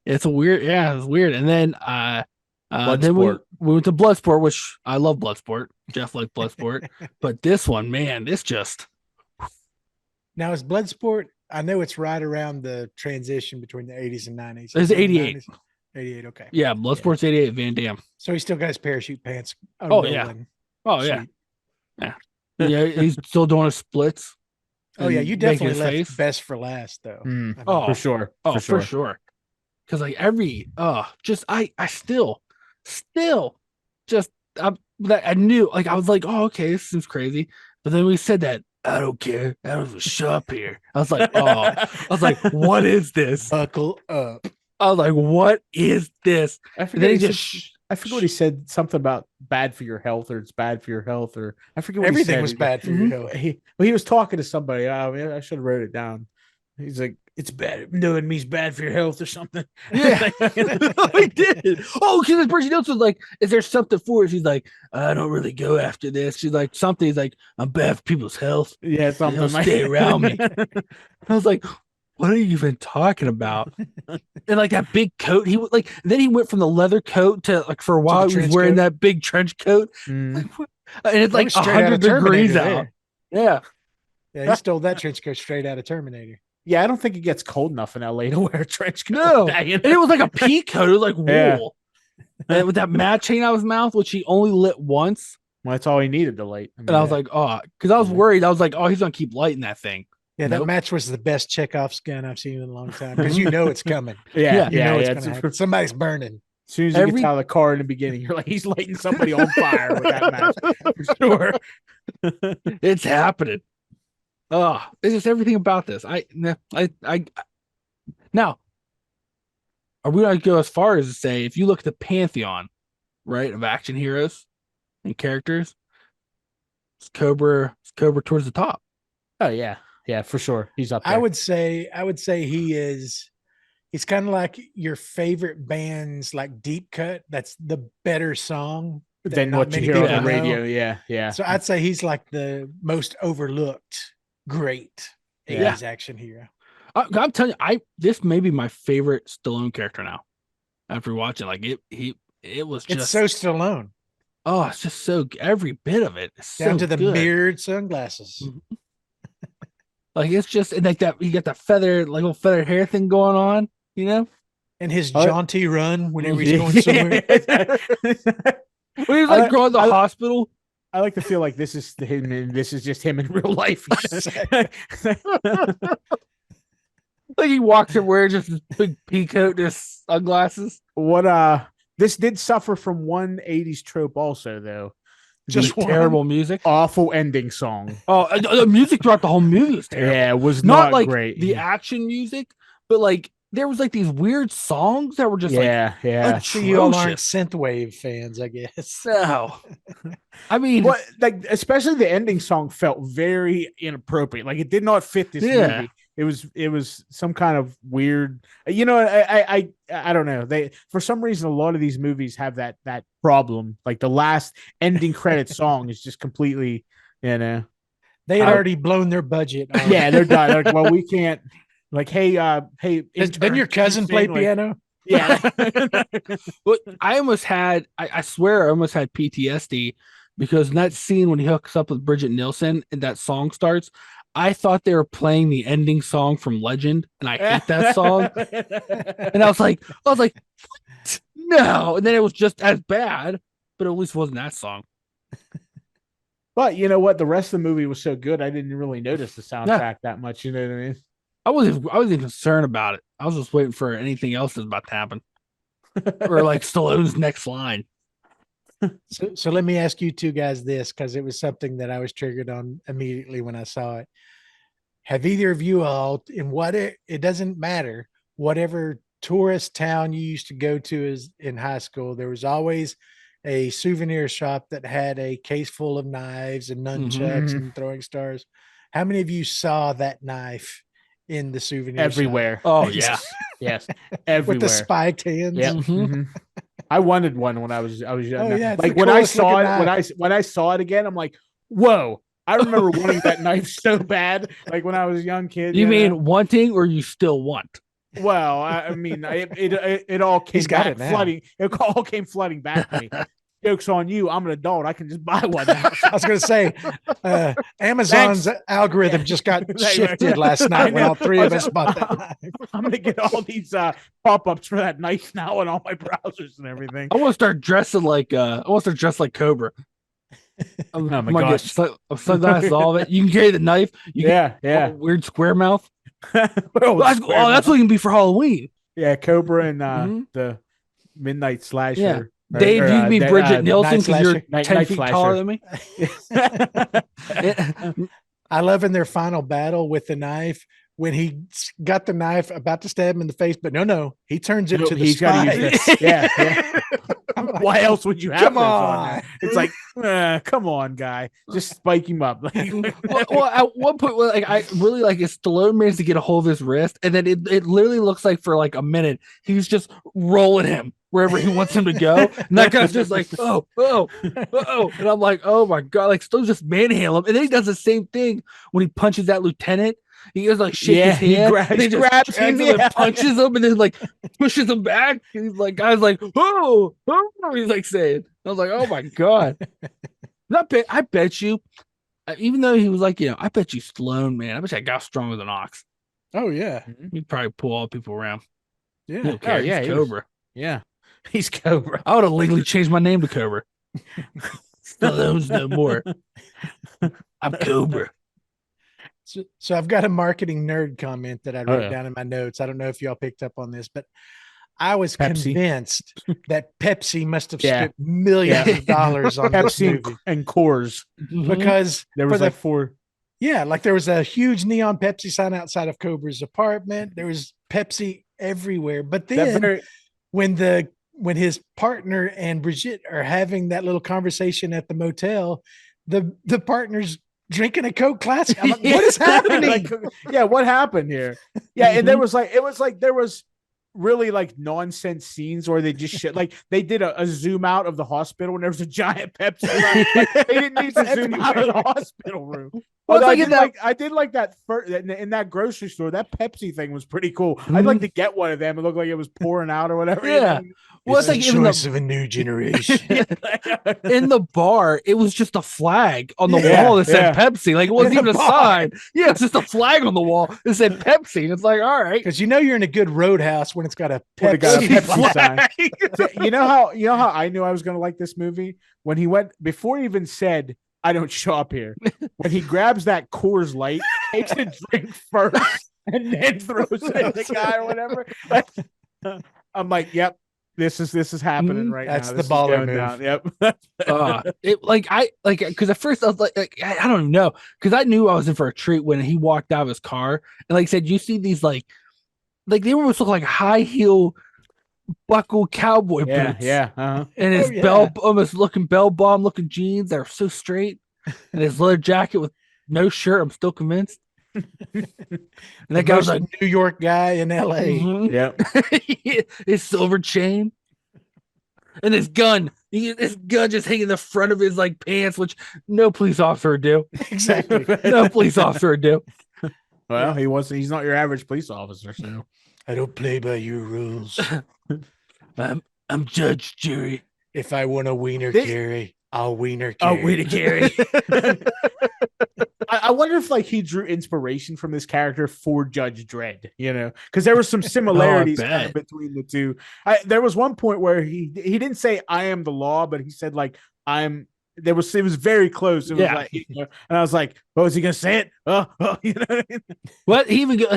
It's weird. And then then Bloodsport. we went to Bloodsport, which I love Bloodsport. Jeff liked Bloodsport. But this one, man, it's just Now, is Bloodsport? I know it's right around the transition between the 80s and 90s. It's 88. 90s? 88, okay. yeah, Bloodsport's 88 Van Damme. So he's still got his parachute pants. Oh, yeah. rolling. Oh yeah. Sweet. Yeah, he's still doing his splits. Oh, yeah. and You making definitely his left face. best for last, though. Mm. I mean, Oh, For sure. Oh, for sure. Because like every just I still just I knew, like, I was like, oh, okay, this seems crazy. But then we said that I don't care. I don't show up here. I was like, what is this? buckle up. I was like, what is this? I And forget. then he He just said, I forget what he said. Something about bad for your health, or it's bad for your health, or I forget what Everything he said. was He's bad for Mhm. your health. he was talking to somebody. Oh, man, I should have wrote it down. He's like, it's bad. Knowing me's bad for your health or something. Yeah, I did. Oh, because Bridget Nielsen was like, "Is there something for it?" She's like, "I don't really go after this." She's like, "Something." He's like, "I'm bad for people's health. Yeah, something They'll stay around me." I was like, "What are you even talking about?" And like that big coat, he would like. Then he went from the leather coat to like for a while he was trench wearing coat? that big trench coat, Mm. and it's That like was straight out 100 of degrees Terminator out. there. Yeah, Yeah, he stole that trench coat straight out of Terminator. Yeah, I don't think it gets cold enough in LA to wear a trench coat. no, Like that, you and know? it was like a pea coat. It was like Yeah. wool, and with that match hanging out of his mouth, which he only lit once. Well, that's all he needed to light. And I was like, oh, because I was Yeah. worried. I was like, oh, he's gonna keep lighting that thing. Yeah, that Nope. match was the best Chekhov's gun I've seen in a long time because you know it's coming. yeah, You know it's yeah. going to happen. Somebody's burning. As soon as he Every- gets out of the car in the beginning, you're like, he's lighting somebody on fire with that match for sure. It's happening. Oh, it's just everything about this. Now, are we gonna go as far as to say if you look at the pantheon, right, of action heroes and characters, it's Cobra towards the top. Oh yeah, yeah, for sure. He's up there. I would say he's kind of like your favorite band's like deep cut. That's the better song that than not what you many hear on the people know. radio. Yeah, yeah. So I'd say he's like the most overlooked great Yeah. 80s action hero. I'm telling you, this may be my favorite Stallone character now. After watching, like it was It's just so Stallone, oh, it's just so every bit of it is down so to the good. mirrored sunglasses. Like it's just like that. You got the feather, like little feather hair thing going on, you know. And his Oh, jaunty run whenever he's going somewhere. When he was like going to the hospital, I like to feel like this is him, and this is just him in real life. like he walks and wears just this big pea coat, just sunglasses. What this did suffer from one 80s trope also though. Just The one? terrible music. Awful ending song. Oh, the music throughout the whole movie was terrible. Yeah, it was Not not like great. the action music, but like there was like these weird songs that were just yeah, yeah. So you all aren't atrocious. synthwave fans, I guess. No, I mean, What like especially the ending song felt very inappropriate. Like it did not fit this Yeah. movie. It was some kind of weird. You know, I don't know. They for some reason a lot of these movies have that problem. Like the last ending credit song is just completely, you know. They had I- already blown their budget. on Yeah, it. they're done. They're like, well, we can't. Like, hey, Didn't your cousin play piano? Yeah. But I almost had, I swear, I almost had PTSD because in that scene when he hooks up with Bridget Nielsen and that song starts, I thought they were playing the ending song from Legend, and I hate that song. And I was like, what? No. And then it was just as bad, but at least it wasn't that song. But you know what? The rest of the movie was so good, I didn't really notice the soundtrack that much. You know what I mean? I wasn't even concerned about it. I was just waiting for anything else that's about to happen, or like Stallone's next line. So let me ask you two guys this, because it was something that I was triggered on immediately when I saw it. Have either of you all, in what it doesn't matter, whatever tourist town you used to go to is in high school, there was always a souvenir shop that had a case full of knives and nunchucks and throwing stars. How many of you saw that knife in the souvenir Everywhere. shop? Oh yeah. Yes. Everywhere. With the spiked hands. Yep. Mhm. I wanted one when I was young. Oh, yeah, it's like the when I coolest saw looking it, knife. when I saw it again, I'm like, whoa. I remember wanting that knife so bad, like when I was a young kid. You mean know? wanting or you still want? Well, I mean, it all came He's got back it now. flooding. It all came flooding back to me. Joke's on you. I'm an adult. I can just buy one now. I was going to say, Amazon's algorithm just got shifted last night when all three of us bought that knife. I'm going to get all these pop-ups for that knife now on all my browsers and everything. I want to start dressing like Cobra. Oh my I'm gonna get gosh. sunglasses, all of it. You can carry the knife. You Yeah, get yeah. weird square mouth. Well, That's what you can be for Halloween. Yeah, Cobra and Mhm. the Midnight Slasher. Yeah. Or- Dave, or, you can be Bridget Nielsen Night because you're Slasher. 10 Night feet Flasher. taller than me. I love in their final battle with the knife when he got the knife about to stab him in the face, but no, he turns it to the He's got to use spike. this. Yeah. I'm like, Why else would you have come this on. there? It's like, come on, guy, just spike him up. well, at one point, like I really like Stallone managed to get a hold of his wrist, and then it literally looks like for like a minute he's just rolling him wherever he wants him to go, and that guy's just like, oh, and I'm like, oh my god, like Stallone's just manhandle him, and then he does the same thing when he punches that lieutenant. He goes like shake his he hand, grabs and he just him, drags him and punches him, and then like pushes him back. And he's like, guys, like, oh, he's like saying, I was like, oh my god. I bet you, even though he was like, I bet you Stallone, man, I bet you that guy's stronger than Ox. Oh yeah, He'd probably pull all people around. yeah. He don't care. yeah, He's he was- Cobra. Yeah, he's Cobra. I would have legally changed my name to Cobra. Stallone's no more. I'm Cobra. So I've got a marketing nerd comment that I wrote yeah. down in my notes. I don't know if y'all picked up on this, but I was Pepsi. convinced that Pepsi must have Yeah. spent millions of dollars on this Pepsi movie and Coors. because There for was the like four. Yeah, like there was a huge neon Pepsi sign outside of Cobra's apartment. There was Pepsi everywhere. But then when his partner and Brigitte are having that little conversation at the motel, the partner's drinking a Coke Classic. I'm like, what is happening? What happened here? Yeah, and there was there was really like nonsense scenes where they just shit like they did a zoom out of the hospital and there was a giant Pepsi. Like, they didn't need to zoom out of the hospital room. Well, I did like that in that grocery store. That Pepsi thing was pretty cool. I'd like to get one of them. It looked like it was pouring out or whatever. Yeah. Well, it's the like even choice of a new generation. in the bar, it was just a flag on the Yeah, wall that said yeah. Pepsi. Like it wasn't In the even a bar. sign. Yeah, it's just a flag on the wall that said Pepsi. And it's like, all right. Because you're in a good roadhouse when it's got a When it got a Pepsi Pepsi flag. sign. So, you know how I knew I was going to like this movie when he went before he even said I don't shop here. When he grabs that Coors Light, takes a drink first, and then throws it at the guy or whatever. I'm like, yep, this is happening right That's now. the This is baller going move. down. Yep. Because at first I was like I don't even know, because I knew I was in for a treat when he walked out of his car, and like I said, you see these like they almost look like high heel buckle cowboy Yeah, boots. yeah. Uh-huh. And his Oh, yeah. bell almost looking bell bomb looking jeans that are so straight, and his leather jacket with no shirt. I'm still convinced. And that guy was like New York guy in LA. mhm. Yep. His silver chain and his gun. His gun just hanging in the front of his like pants, which no police officer would do. Exactly. No police officer would do. Well, he's not your average police officer, so I don't play by your rules. I'm judge, jury. If I want a wiener They- carry, I'll wiener Oh, carry. way to carry. I wonder if like he drew inspiration from this character for Judge Dredd, because there were some similarities kind of bet. between the two. There was one point where he didn't say I am the law, but he said like I'm. It was very close. It was Yeah. like, and I was like, "Oh, is he gonna say it?" You know what I mean? What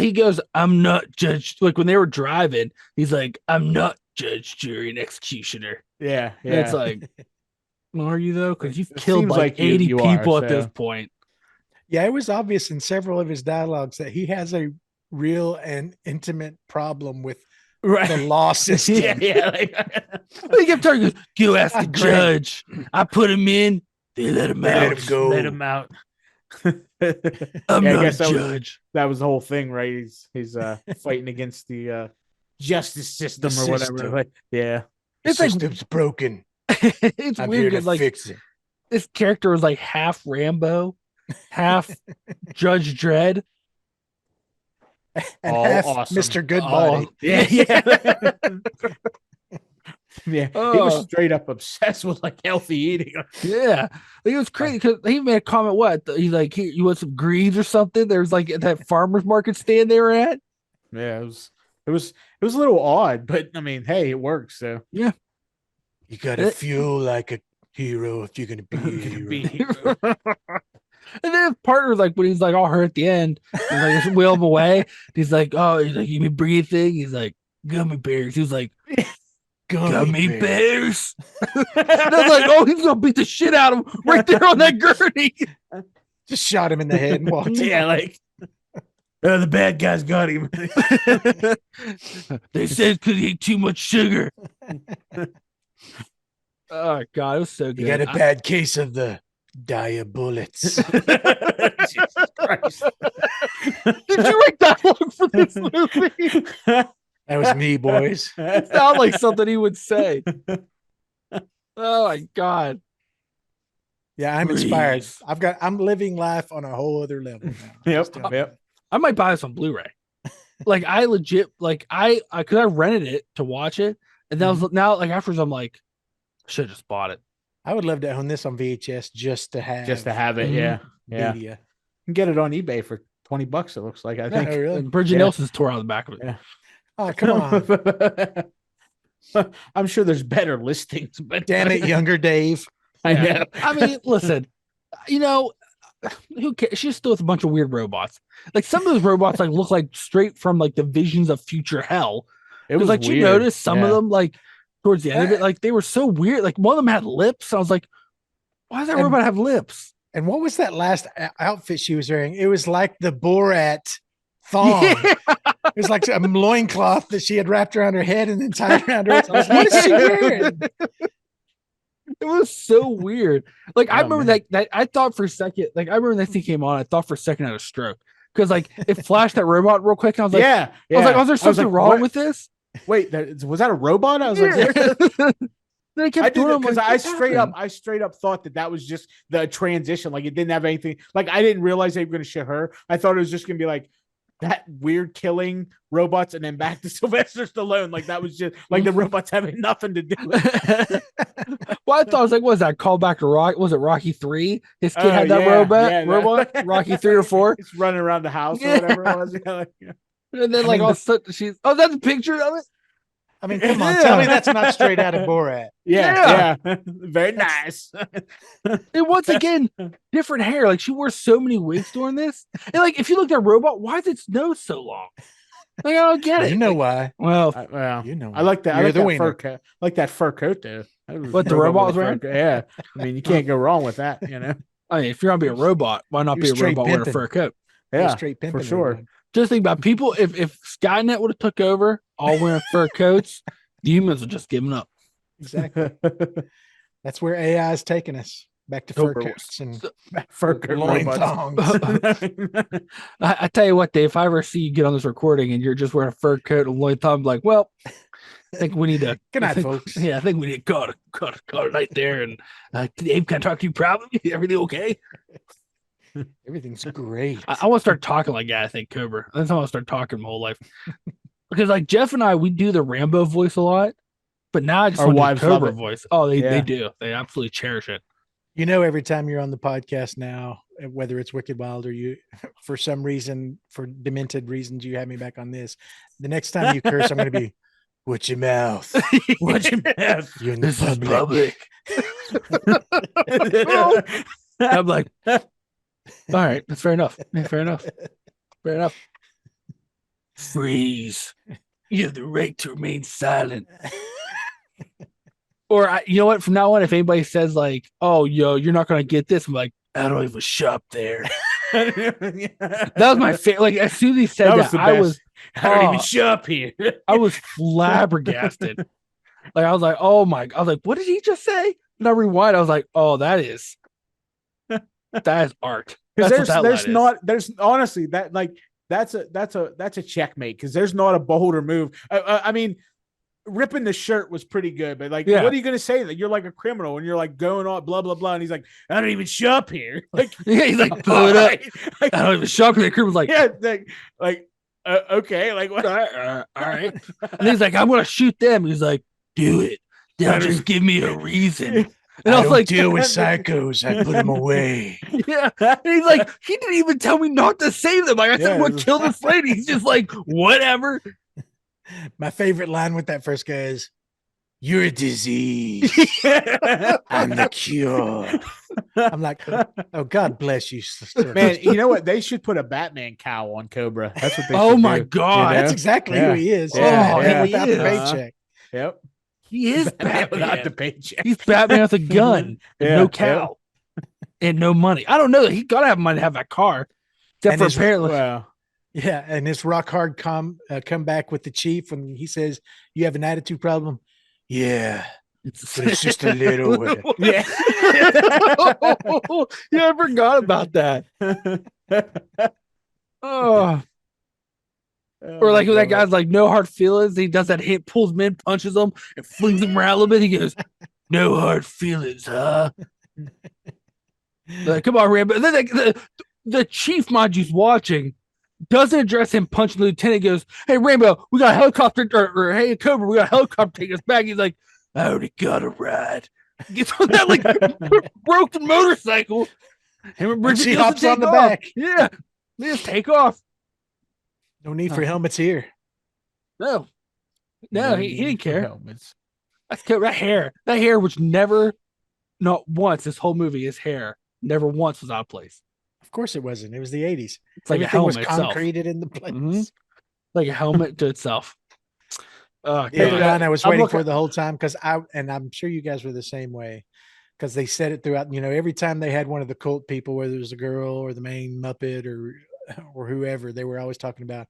he goes, I'm not judge. Like when they were driving, he's like, I'm not judge, jury, and executioner. Yeah, And yeah. it's like, well, are you though? Because you've It killed seems like like you 80 are, people at this so. point. Yeah, it was obvious in several of his dialogues that he has a real and intimate problem with Right. the law system. Yeah. He kept telling you, go ask the Great. judge. I put him in. They let him They out. let him go. Let him out. I'm I not a guess judge. that was the whole thing, right? He's fighting against the justice system or whatever. system. Like, yeah. The It's like- system's broken. It's I'm weird here to because like fix it. this character was like half Rambo, half Judge Dredd. And All half awesome. Mr. Goodbody. Yeah. Yeah. He was straight up obsessed with like healthy eating. Yeah, like, it was crazy because he made a comment. What he's like, you want some greens or something? There's like at that farmers market stand they were at. Yeah, it was a little odd, but I mean, hey, it works. So You gotta feel like a hero if you're gonna be a hero. And then his partner, like when he's like all hurt at the end, he's like just wheel him away. He's like, oh, he's like, you mean breathe thing? He's like, gummy bears. He was like, gummy bears. And I was like, oh, he's gonna beat the shit out of him right there on that gurney. Just shot him in the head and walked yeah, out. like the bad guys got him. They said because he ate too much sugar. Oh god, it was so good. You got a bad case of the diabullets. Jesus Christ. Did you write dialogue for this movie? That was me, boys. It sounds like something he would say. Oh my god. Yeah, I'm inspired. Breathe. I'm living life on a whole other level now. Yep. I might buy this on Blu-ray. Like I legit, like I because I rented it to watch it, and that was now like afterwards I'm like, I should have just bought it. I would love to own this on VHS just to have it. Yeah. Yeah. media. You can get it on eBay for $20, it looks like. I think. Oh, really? And Bridget Yeah. Nelson's tore out the back of it. Yeah. Oh, come on. I'm sure there's better listings, but Damn it, younger Dave. I know. I mean, listen, you know, who cares? She's still with a bunch of weird robots. Like some of those robots like look like straight from like the Visions of Future Hell. It was Like weird. you notice some of Yeah. them like towards the end of it, like they were so weird. Like one of them had lips. I was like, why does that And- robot have lips? And what was that last outfit she was wearing? It was like the Borat thong. Yeah. It was like a loincloth that she had wrapped around her head and then tied around her. What is she wearing? It was so weird. Like I Oh, remember man. that I thought for a second, like I remember that thing came on. I thought for a second I had a stroke because like it flashed that robot real quick. And I was like, Yeah. I was like, oh, there's something wrong what? with this? Wait, was that a robot? I was like, Yeah. Then I kept I doing did it. I'm because like, I what straight happened? up thought that was just the transition. Like it didn't have anything. Like I didn't realize they were going to show her. I thought it was just going to be like that weird killing robots and then back to Sylvester Stallone. Like that was just like the robots having nothing to do with it. Well, I thought I was like, what was that call back to Rock? Was it Rocky 3? His kid Oh, had that yeah, robot, that- Rocky 3 or 4. It's running around the house Yeah. or whatever it was. Yeah, like, And then I like mean, all of a sudden she's that's a picture of it. I mean, come on, tell me that's not straight out of Borat. yeah. Very nice. And once again, different hair. Like she wore so many wigs during this. And like if you look at robot, why is its nose so long? Like I don't get it. You know why? Well, Well, You know I like that. I You're like the that wiener. fur coat. I like that fur coat though. That was What, the robot was with a fur wearing? coat. Yeah, I mean you can't go wrong with that. You know. I mean, if you're gonna be a robot, why not You're be a straight robot wearing a pimping. fur coat? You're Yeah, straight for pimping sure. robot. Just think about people. If Skynet would have took over, all wearing fur coats, the humans would just given up. Exactly. That's where AI is taking us. Back to fur Cobra coats and Fur coat loin robots. thongs. I tell you what, Dave, if I ever see you get on this recording and you're just wearing a fur coat and loin thong, I'm like, well, I think we need to. Good night, I think- folks. Yeah, I think we need to cut it right there. And Dave, can I talk to you privately? Everything okay? Everything's great. I want to start talking like that. I think Cobra. That's how I want to start talking my whole life. Because like Jeff and I, we do the Rambo voice a lot, but now I just Our want to wives do love Cobra it. voice. Oh, they Yeah. do. They absolutely cherish it. You know, every time you're on the podcast now, whether it's Wicked Wild or you, for some reason, for demented reasons, you have me back on this. The next time you curse, I'm going to be, watch your mouth. Watch your mouth. You're in the This is public. public. I'm like, all right, that's fair enough. Yeah, fair enough. Fair enough. Freeze. You have the right to remain silent. Or you know what? From now on, if anybody says like, "Oh, yo, you're not gonna get this," I'm like, "I don't even shop there." That was my favorite. Like as soon as he said That was that, the I best. was I don't even show up here. I was flabbergasted. Like I was like, oh my! I was like, what did he just say? And I rewind. I was like, oh, that is art. Because That's there's honestly that like that's a checkmate because there's not a bolder move. I mean, ripping the shirt was pretty good, but like, what are you gonna say that you're like a criminal and you're like going on blah blah blah, and he's like, I don't even show up here. Like, yeah, he's like, blow it up. Like, I don't even show up here. The criminal's like, yeah, like okay, like what? All right. And he's like, I'm gonna shoot them. He's like, do it. They'll just give me a reason. And I was like, deal with psychos. I put them away. Yeah. And he's like, he didn't even tell me not to save them. Like I said, Yeah. I'm gonna kill this lady. He's just like, whatever. My favorite line with that first guy is, "You're a disease. I'm the cure." I'm like, oh, God bless you, sister. Man, you know what? They should put a Batman cowl on Cobra. That's what they Oh should my do, God. you know? That's exactly who he is. Yeah. Yeah, Oh, he without the is. paycheck. Yep. He is Batman without Batman. the paycheck. He's Batman with a gun and Yeah, no cow and no money. I don't know. He gotta have money to have that car. Except And for his- apparently, Yeah, and this rock hard come back with the chief when he says, "You have an attitude problem." Yeah, but it's just a little bit. Yeah. Yeah, I forgot about that. Oh, or like when that guy's like, no hard feelings. He does that hit, pulls him in, punches him, and flings him around a little bit. He goes, no hard feelings, huh? Like, come on, Rambo. And then like, the chief, mind you's watching, doesn't address him punching the lieutenant. He goes, hey, Rambo, we got a helicopter, or hey, Cobra, we got a helicopter taking us back. He's like, I already got a ride. Gets on that like broken motorcycle. And she hops on the back. Yeah. They just take off. No need for helmets here. No, he didn't care. Helmets. That hair, which never, not once, this whole movie, his hair never once was out of place. Of course it wasn't. It was the 80s. It's like Everything a helmet was itself. concreted in the place. Mhm. Like a helmet to itself. Oh, Yeah, God. Don, I was I'm waiting looking- for the whole time because I'm sure you guys were the same way, because they said it throughout. You know, every time they had one of the cult people, whether it was a girl or the main Muppet or whoever, they were always talking about,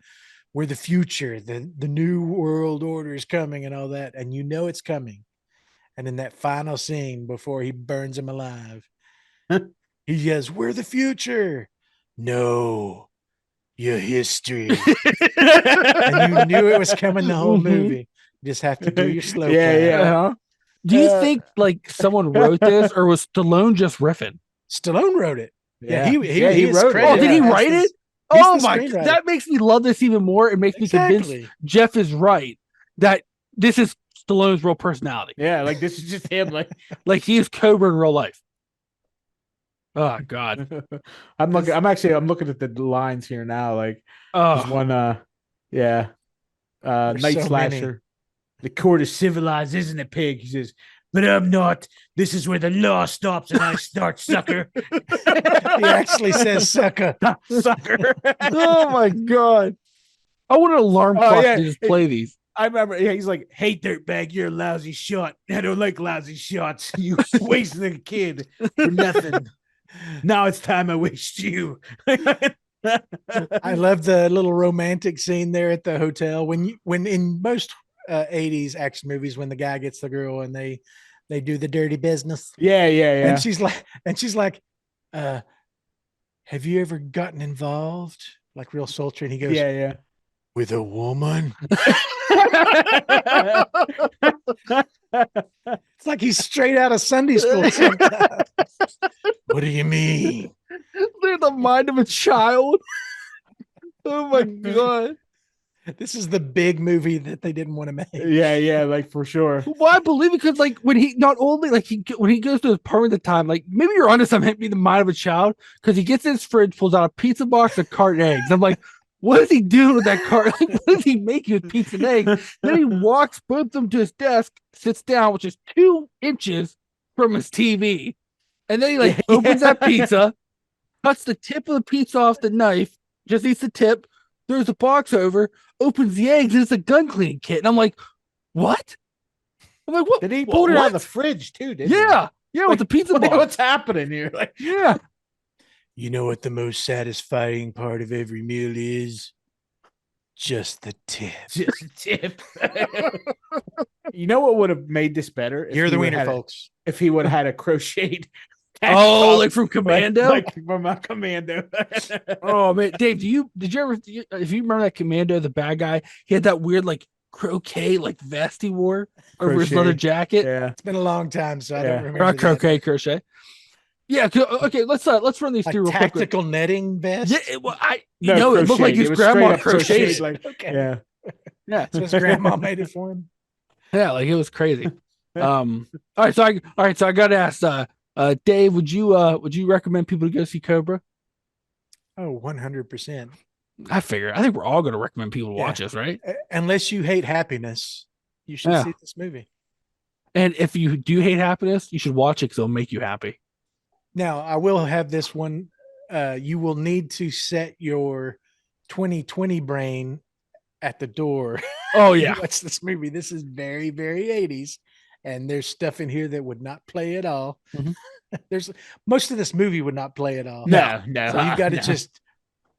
we're the future, the new world order is coming and all that, and you know it's coming. And in that final scene before he burns him alive, he yells, "We're the future." No, your history. And you knew it was coming the whole Mhm. movie. You just have to do your slow Yeah, clap. yeah. Uh-huh. Do you think like someone wrote this, or was Stallone just riffing? Stallone wrote it. Yeah, he he is wrote it. credited Oh, did he as write this- it? he's Oh the my! screenwriter. That makes me love this even more. It makes me convinced Exactly. Jeff is right that this is Stallone's real personality. Yeah, like this is just him. Like Like he is Cobra in real life. Oh God. I'm looking at the lines here now. Like there's Oh, one There's Night so many. Slasher. The court is civilized, isn't it, pig? He says, but I'm not. This is where the law stops and I start, sucker. He actually says "sucker." Sucker. oh my God. I want an alarm Oh, clock yeah. to just play these. I remember, yeah, he's like, hey, dirtbag, you're a lousy shot. I don't like lousy shots. You wasted a kid for nothing. Now it's time I waste you. I love the little romantic scene there at the hotel when in most 80s action movies, when the guy gets the girl and they do the dirty business. Yeah. And she's like, have you ever gotten involved? Like real sultry. And he goes, Yeah. with a woman? It's like he's straight out of Sunday school sometimes. What do you mean? They're the mind of a child. Oh my God. This is the big movie that they didn't want to make. Yeah, like for sure. Well, I believe it because, like, when he not only like when he goes to his apartment at the time, like maybe you're onto something, be the mind of a child, because he gets in his fridge, pulls out a pizza box, a carton of eggs. I'm like, what is he doing with that cart? Like, what is he making with pizza and eggs? Then he walks both of them to his desk, sits down, which is 2 inches from his TV, and then he like opens that pizza, cuts the tip of the pizza off the knife, just eats the tip, throws the box over, opens the eggs, and it's a gun cleaning kit. And I'm like, what? I'm like, what? Did he pull it out what? of the fridge too? Didn't he? Yeah. Yeah, with the pizza box. What's happening here? Like, Yeah. You know what the most satisfying part of every meal is? Just the tip. Just a tip. You know what would have made this better? You're the wiener, had folks. if he would have had a crocheted tank Oh, top, like from Commando. like from a Commando. Oh man, Dave, did you ever if you remember that Commando, the bad guy, he had that weird like croquet like vest he wore over his leather Crochet. jacket. Yeah. It's been a long time, so I don't Yeah. remember. Or not that. croquet, crochet. Yeah. Okay. Let's run these A through real quick. tactical netting vest. Yeah. Well, No, it looked like crocheted. his It was grandma straight up crocheted. Like, Okay. yeah. Yeah. So his grandma made it for him. Yeah. Like it was crazy. All right. So I got to ask. Dave, would you recommend people to go see Cobra? Oh, 100%. I think we're all going to recommend people to watch this, right? Unless you hate happiness, you should Yeah. see this movie. And if you do hate happiness, you should watch it because it'll make you happy. Now, I will have this one. You will need to set your 2020 brain at the door. Oh yeah. What's this movie? This is very, very 80s. And there's stuff in here that would not play at all. Mhm. There's most of this movie would not play at all. No. So you've got to no. just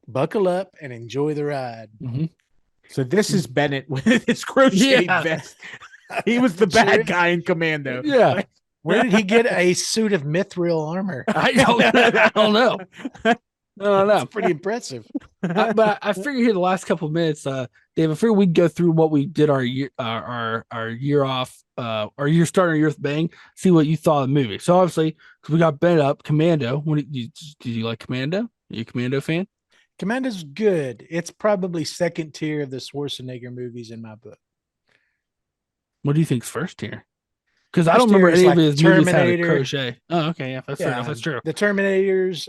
buckle up and enjoy the ride. Mhm. So this is Bennett with his crocheted Yeah. vest. He was the Sure bad is. guy in Commando. Yeah. Where did he get a suit of mithril armor? I don't know. I don't know. That's pretty impressive. But I figure here the last couple of minutes, Dave, I figure we'd go through what we did our year off, our year starting our year with bang, see what you thought of the movie. So obviously, because we got bent up, Commando. Did you like Commando? Are you a Commando fan? Commando's good. It's probably second tier of the Schwarzenegger movies in my book. What do you think's first tier? Because I First don't remember tier is any like of his movies had a Terminator. crochet. Oh, okay, yeah, that's fair enough. That's true. The Terminators,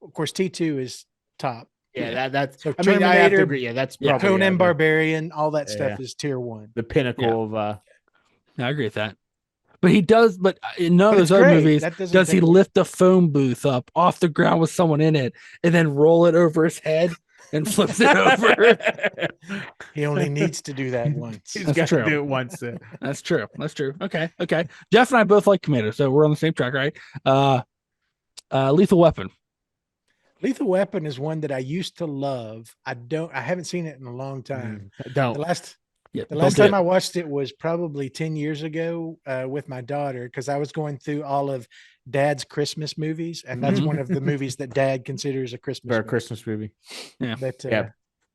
of course, T2 is top. Yeah, that's. So I mean, I have to Terminator, agree. Yeah, that's Yeah, probably Conan the Barbarian, all that stuff is tier one. pinnacle of. I agree with that. But he does, but in none of But those it's other great. movies That doesn't does he take away- lift a phone booth up off the ground with someone in it and then roll it over his head and flips it over. He only needs to do that once. He's That's got true. to do it once. That's true. That's true. Okay. Jeff and I both like Commando, so we're on the same track, right? Lethal Weapon. Lethal Weapon is one that I used to love. I haven't seen it in a long time. Don't. The last Don't time do I it. watched it was probably 10 years ago with my daughter because I was going through all of Dad's Christmas movies, and that's Mhm. one of the movies that Dad considers a Christmas For a movie. Christmas movie. But, Yeah.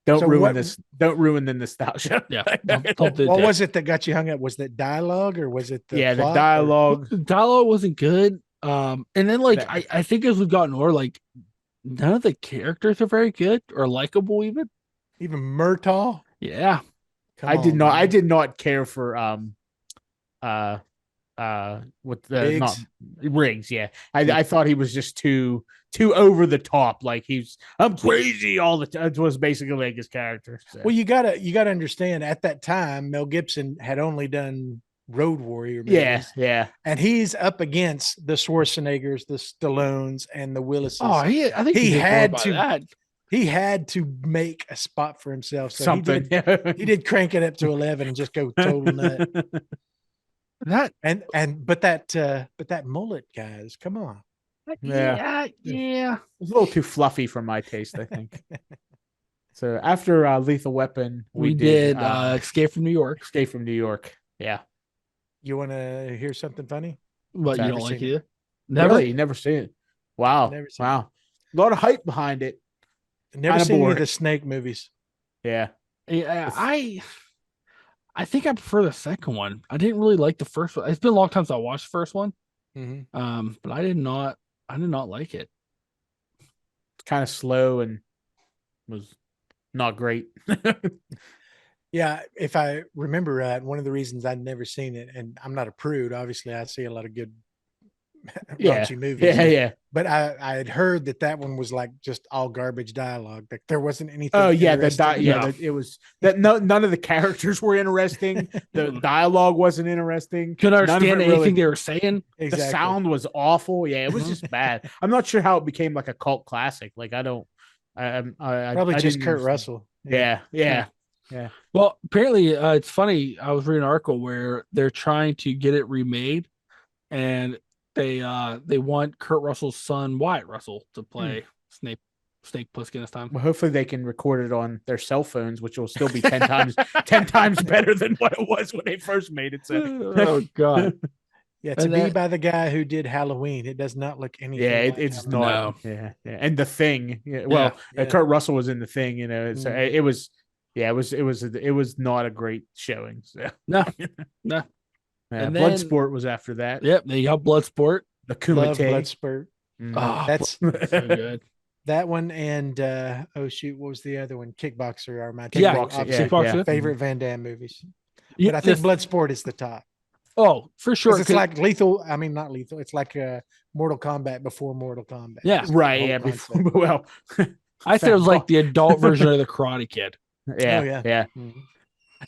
Don't So ruin what- this. Don't ruin the nostalgia. Yeah. Don't do what that. was it that got you hung up? Was that dialogue or was it the the plot, or- dialogue. The dialogue wasn't good. And then like That- I think as we've gotten older, like none of the characters are very good or likable even. Even Murtaugh? Yeah. Come I did on, not. I man. did not care for with the Riggs? not Riggs. Yeah, I thought he was just too over the top. Like I'm crazy all the time. It was basically like his character. So. Well, you gotta understand at that time, Mel Gibson had only done Road Warrior movies. yeah. And he's up against the Schwarzeneggers, the Stallones, and the Willises. Oh, I think He did more had by to- that. He had to make a spot for himself. So Something. He did crank it up to 11 and just go total nut. That But that mullet, guys, come on. yeah. It was a little too fluffy for my taste, I think. So after Lethal Weapon, We did Escape from New York, Escape from New York. Yeah, You want to hear something funny? but you Never don't like seen it. Never. Really, you never seen it. Wow, Never seen wow, a lot of hype behind it. Never Kinda seen any of bored. the Snake movies. Yeah, Yeah, I think I prefer the second one. I didn't really like the first one. It's been a long time since I watched the first one. But I did not like it. it's kind of slow and was not great. Yeah, if I remember right, one of the reasons I'd never seen it, and I'm not a prude, obviously I see a lot of good Yeah, raunchy movies. yeah. But I had heard that one was like just all garbage dialogue. Like there wasn't anything. Oh yeah, interesting. No. it was that none of the characters were interesting. The dialogue wasn't interesting. Couldn't None of understand it anything really- they were saying. Exactly. The sound was awful. Yeah, it was just bad. I'm not sure how it became like a cult classic. Like I don't. I Probably just didn't Kurt understand. Russell. Yeah. Well, apparently, it's funny. I was reading an article where they're trying to get it remade, and they want Kurt Russell's son Wyatt Russell to play Snake Plissken this time. Well, hopefully they can record it on their cell phones, which will still be 10 times better than what it was when they first made it. So, Oh God. Yeah, to And be that- by the guy who did Halloween, it does not look anything. yeah, like it's Halloween. not. Yeah. And The Thing. Yeah, well, Yeah. Kurt Russell was in The Thing. You know, so Mhm. it was. Yeah, it was not a great showing. So No. yeah, And then- Bloodsport was after that. Yep, they got Bloodsport. The Love Kumite. Bloodsport. Mhm. Oh, That's so good. that one, and oh shoot, what was the other one? Kickboxer are my Yeah, two Kickboxer, obviously Kickboxer. favorite Van Damme movies. Yeah, But I think this- Bloodsport is the top. Oh, for sure. 'Cause it's like lethal. I mean, not lethal. It's like Mortal Kombat before Mortal Kombat. Yeah. It's the Right. whole Yeah. concept. Before, well, I said it was like the adult version of the Karate Kid. yeah. Oh, yeah. Yeah. Mhm.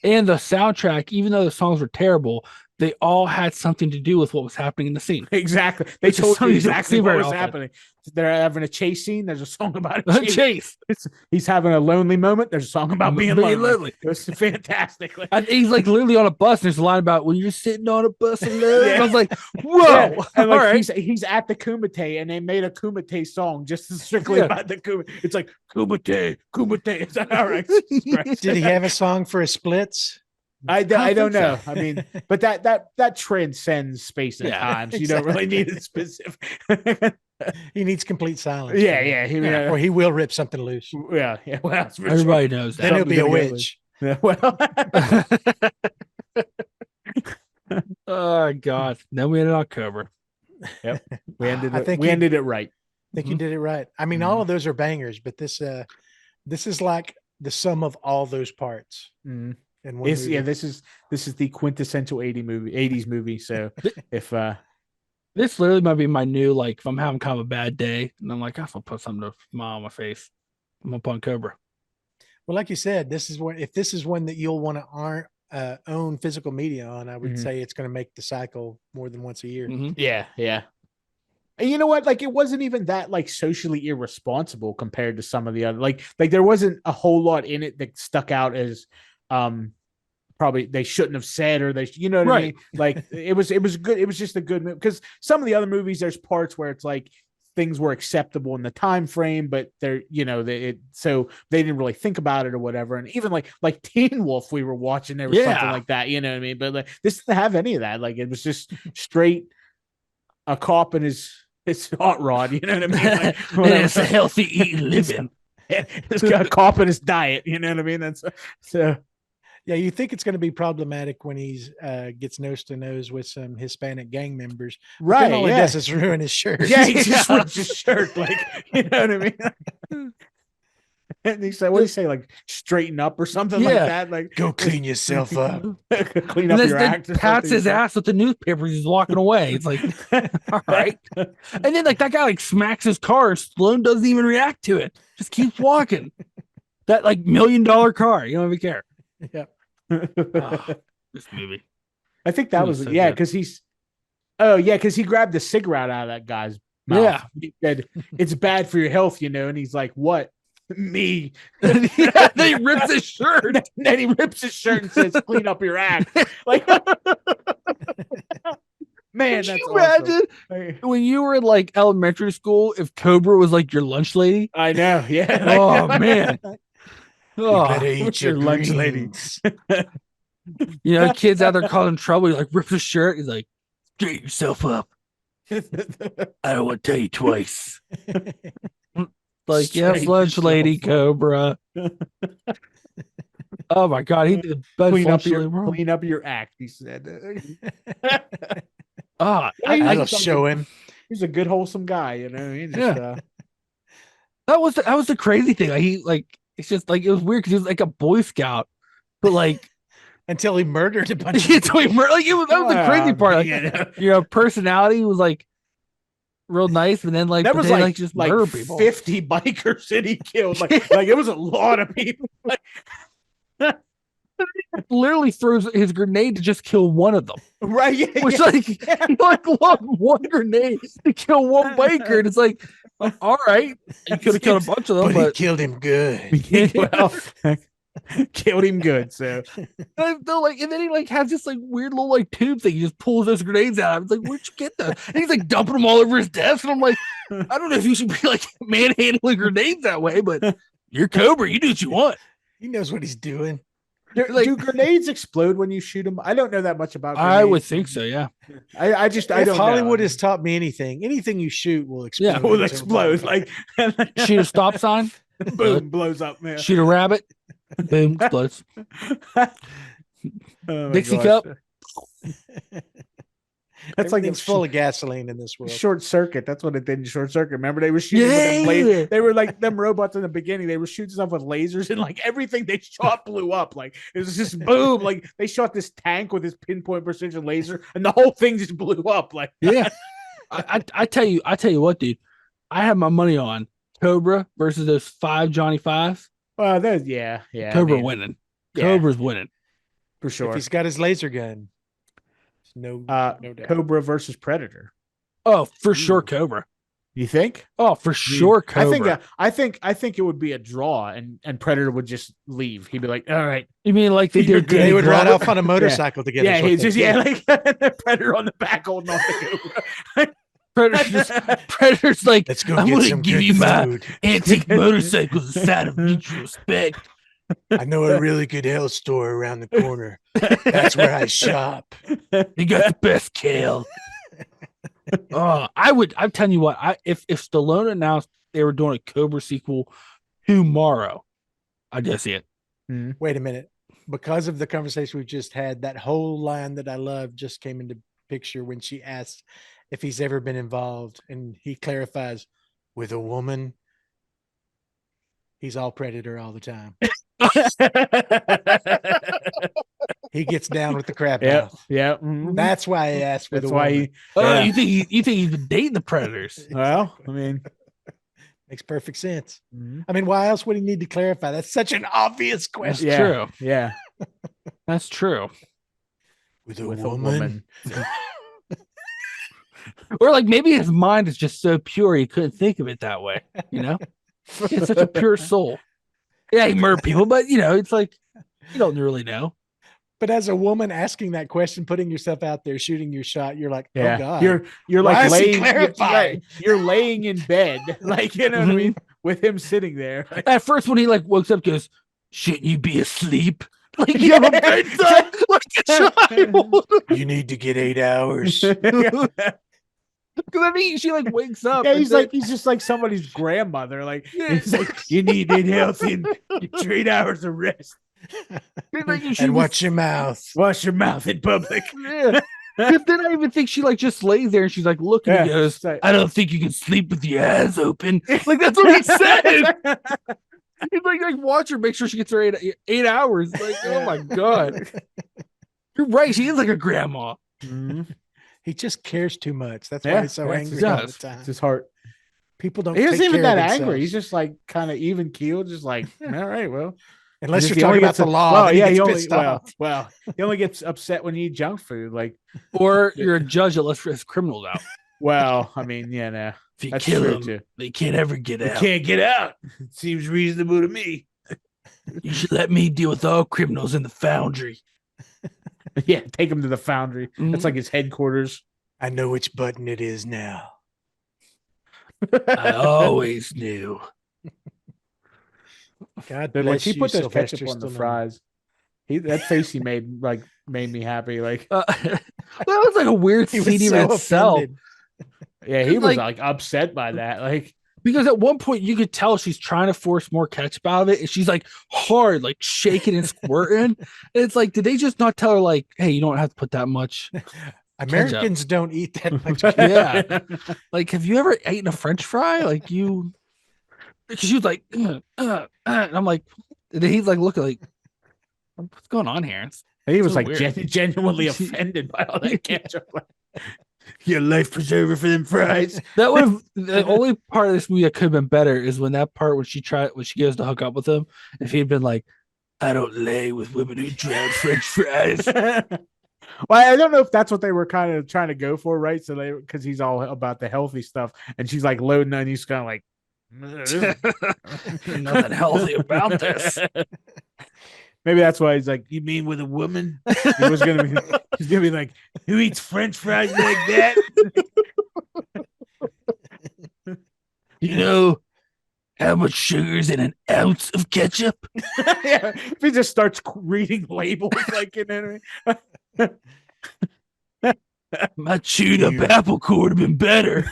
And the soundtrack, even though the songs were terrible, they all had something to do with what was happening in the scene. Exactly. They Which is told something you you don't exactly see what very was often. happening. They're having a chase scene. There's a song about a chase. Chase. He's having a lonely moment. There's a song about being lonely. It was fantastic. Like, I think he's like literally on a bus. And there's a line about when you're sitting on a bus alone. Yeah. I was like, whoa. yeah. And like all right. he's at the Kumite, and they made a Kumite song just strictly Yeah. about the Kumite. It's like Kumite. It's like, all right. Jesus Christ. Did he have a song for his splits? I don't think so. know. I mean, but that transcends space and Yeah, time. So you don't really need it specific. He needs complete silence. yeah, yeah, Yeah, or he will rip something loose. yeah. Well, that's for Everybody knows Then that. he'll be a Something's gonna witch. sure. Well, Oh God. Then we ended on Cobra. we ended I it. think We he- ended it right. I think you did it right. I mean, all of those are bangers, but this is like the sum of all those parts Mhm. in one movie. Yeah, this is the quintessential 80s movie. So if This literally might be my new, like, if I'm having kind of a bad day and I'm like, I'm gonna put something to smile on my face. I'm up on Cobra. Well, like you said, this is one. If this is one that you'll want to own physical media on, I would Mhm. say it's going to make the cycle more than once a year. Mhm. yeah. And you know what? Like, it wasn't even that like socially irresponsible compared to some of the other. Like there wasn't a whole lot in it that stuck out as probably they shouldn't have said, or you know what I Right. mean? Like it was good. It was just a good movie, because some of the other movies, there's parts where it's like things were acceptable in the time frame, but they're, you know, so they didn't really think about it or whatever. And even like Teen Wolf, we were watching, there was something Yeah. like that, you know what I mean? But like, this didn't have any of that. Like, it was just straight a cop and his hot rod, you know what I mean? Like, And it's a healthy eating living. It's got a cop in his diet, you know what I mean? That's so. Yeah, you think it's going to be problematic when he's gets nose to nose with some Hispanic gang members. Right. Then all he Yeah. does is ruin his shirt. Yeah, he just rips his shirt, like, you know what I mean? And he said, what do you say, like straighten up or something like Yeah. that? Like, Go clean yourself up. clean And up your then act. or pats something. his ass with the newspapers. He's walking away. It's like, all right. And then like that guy like smacks his car. Sloan doesn't even react to it. Just keeps walking. That like $1 million car. You don't even care. Yeah. Ah, this movie. I think that It was was so yeah, good. because he grabbed the cigarette out of that guy's mouth. Yeah. He said, it's bad for your health, you know, and he's like, what? Me. Yeah, then he rips his shirt. And then he rips his shirt and says, clean up your act. Like, man, Could that's you awesome. imagine Like, when you were in like elementary school if Cobra was like your lunch lady? I know, yeah. Oh man. Oh, Better eat what's your your lunch lady? greens. you know, kids out there causing trouble. He like rips his shirt. He's like, "Get yourself up. I don't want to tell you twice." Like, yes, Straight lunch lady, yourself Cobra. Oh my god, he did the best clean lunch up lady. world. clean up your act, he said. Ah, That'll show him. He's a good, wholesome guy, you know. He just, Yeah. that was the crazy thing. Like he like it's just like it was weird because he was like a Boy Scout, but like Until he murdered a bunch of it's like, people. like it was that was the crazy part. Like, yeah. you know, personality was like real nice, and then like That but was they, like just like murder people. 50 bikers that he killed. Like it was a lot of people. Literally throws his grenade to just kill one of them. Right? Yeah, Which yeah. like he like lost one grenade to kill one biker, and it's like, all right, you could have killed a bunch of them, But he but killed him good. well, Killed him good. So And then he like has this like weird little like tube thing. He just pulls those grenades out. It's like, where'd you get those? And he's like dumping them all over his desk. And I'm like, I don't know if you should be like manhandling grenades that way, but you're Cobra. You do what you want. He knows what he's doing. do grenades explode when you shoot them? I don't know that much about grenades. I would think so. Yeah. I If don't Hollywood know. has taught me anything you shoot will explode. Yeah, It will until- explode. Like Shoot a stop sign. boom, blows up. Man. Shoot a rabbit. Boom. Explodes. Oh my Dixie gosh. cup. That's like Everything's full of gasoline in this world. Short circuit. That's what it did in short circuit. Remember, they were shooting with them Yeah. they were like them robots in the beginning. They were shooting stuff with lasers, and like everything they shot blew up. Like it was just boom. Like they shot this tank with this pinpoint precision laser, and the whole thing just blew up. Like Yeah. I tell you what, dude. I have my money on Cobra versus those 5 Johnny Fives. there's yeah. Cobra winning. yeah. Cobra's winning. For If sure. he's got his laser gun, no doubt. Cobra versus Predator. Oh, for sure, Cobra. You think? Oh, for sure, Cobra. I think it would be a draw, and Predator would just leave. He'd be like, "All right, You mean like they You're did? good. They would ride Glover? off on a motorcycle together. yeah." is what He's they just did. like Predator on the back holding off the Cobra. Predator's like, Let's go I'm get gonna some give good you my food. antique motorcycles, a sign of mutual respect. I know a really good ale store around the corner. That's where I shop. They got the best kale. I'm telling you what, if Stallone announced they were doing a Cobra sequel tomorrow, I'd go see it. Wait a minute. Because of the conversation we just had, that whole line that I love just came into picture when she asked if he's ever been involved, and he clarifies, with a woman, he's all Predator all the time. He gets down with the crap mouth. Yeah. That's why I asked with That's a why woman. Oh, Yeah. you think he's been dating the Predators? Well, I mean, Makes perfect sense. I mean, why else would he need to clarify? That's such an obvious question. yeah, True. Yeah. That's true. With a With woman. a woman. Or like maybe his mind is just so pure he couldn't think of it that way. You know, he has such a pure soul. Yeah, he murdered people, but it's like you don't really know. But as a woman asking that question, putting yourself out there, shooting your shot, you're like, Yeah. oh God. You're Why like is he laying clarifying? you're laying in bed. Like, you know what I mean? With him sitting there. At first, when he like wakes up, goes, "Shouldn't you be asleep?" Like you have a bedtime, like a child. You need to get 8 hours. Because I mean, she like wakes up. Yeah, and he's just like somebody's grandmother. Like Yeah. he's like, you need to eat healthy and get 8 hours of rest. And watch your mouth. Wash your mouth in public. Yeah. Because then I even think she like just lays there and she's like looking and Yeah, goes, it's like- "I don't think you can sleep with your eyes open." Like that's what he said. He's like watch her, make sure she gets her 8 hours. Like, oh my God. You're right. She is like a grandma. He just cares too much. That's Yeah, why he's so yeah, angry he all the does. time. It's his heart. People don't. He isn't take even care of that angry. themselves. He's just like kind of even keeled, just like, all right, well. Unless Just you're he only talking about gets the a- law. Well, then yeah, he he gets only pissed off. he only gets upset when you eat junk food. Like, Or you're a judge that lets his criminals out. well, I mean, yeah, no, If you that's kill true them, too. they can't ever get You out. can't get out. Seems reasonable to me. You should let me deal with all criminals in the foundry. Yeah, take him to the foundry. Mhm. That's like his headquarters. I know which button it is now. I always knew. God Then bless like he you, put that Sylvester ketchup on the Stallone. fries. That face he made made me happy. Like, That was like a weird He was scene even so itself. offended. yeah, he It's was like- like upset by that. Like, Because at one point you could tell she's trying to force more ketchup out of it, and she's like hard, like shaking and squirting. And it's like, did they just not tell her like, "Hey, you don't have to put that much"? Americans don't eat that much. Yeah. Like, have you ever eaten a French fry? Like you, because she was like, and I'm like, and then he's like looking like, what's going on here? he was So like weird. genuinely offended by all that ketchup. Like, your life preserver for them fries. That would have the only part of this movie that could have been better is when that part when she goes to hook up with him. If he had been like, "I don't lay with women who drown French fries." Well, I don't know if that's what they were kind of trying to go for, right? So because he's all about the healthy stuff, and she's like loading, and he's kind of like, Nothing healthy about this. Maybe that's why he's like, you mean with a woman? He was gonna be he's gonna be like, who eats French fries like that? You know how much sugar is in an ounce of ketchup? Yeah, if he just starts reading labels like in My chewed up apple core would have been better.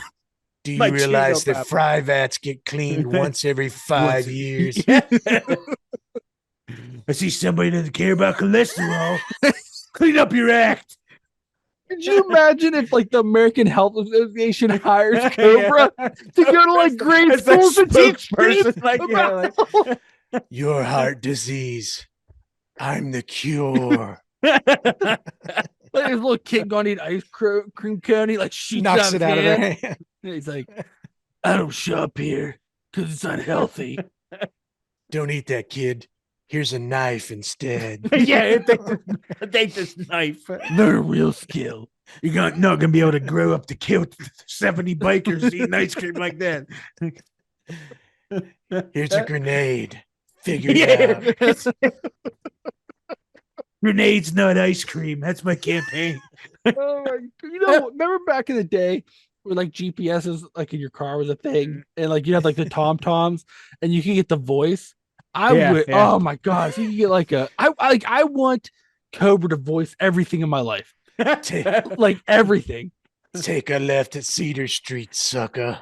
Do you My chewed realize up that apple. fry vats get cleaned once every 5 years? I see somebody doesn't care about cholesterol. Clean up your act. Could you imagine if like the American Health Association hires Cobra to go to like grade It's like schools and teach spokesperson, kids like, yeah, about Your heart disease. I'm the cure. like this little kid going to eat ice cream cone. He like shoots Knocks out it out of their hand. hand. And he's like, I don't shop here because it's unhealthy. Don't eat that, kid. Here's a knife instead. Yeah, take this knife. Learn a real skill. You're not gonna be able to grow up to kill 70 bikers eating ice cream like that. Here's a grenade. Figure it out. Grenades, not ice cream. That's my campaign. Oh my, you know, remember back in the day where like GPSs like in your car was a thing, and like you had like the Tom Toms, and you can get the voice. Oh my god, if you could get like I want Cobra to voice everything in my life, like everything. Take a left at Cedar Street, sucker.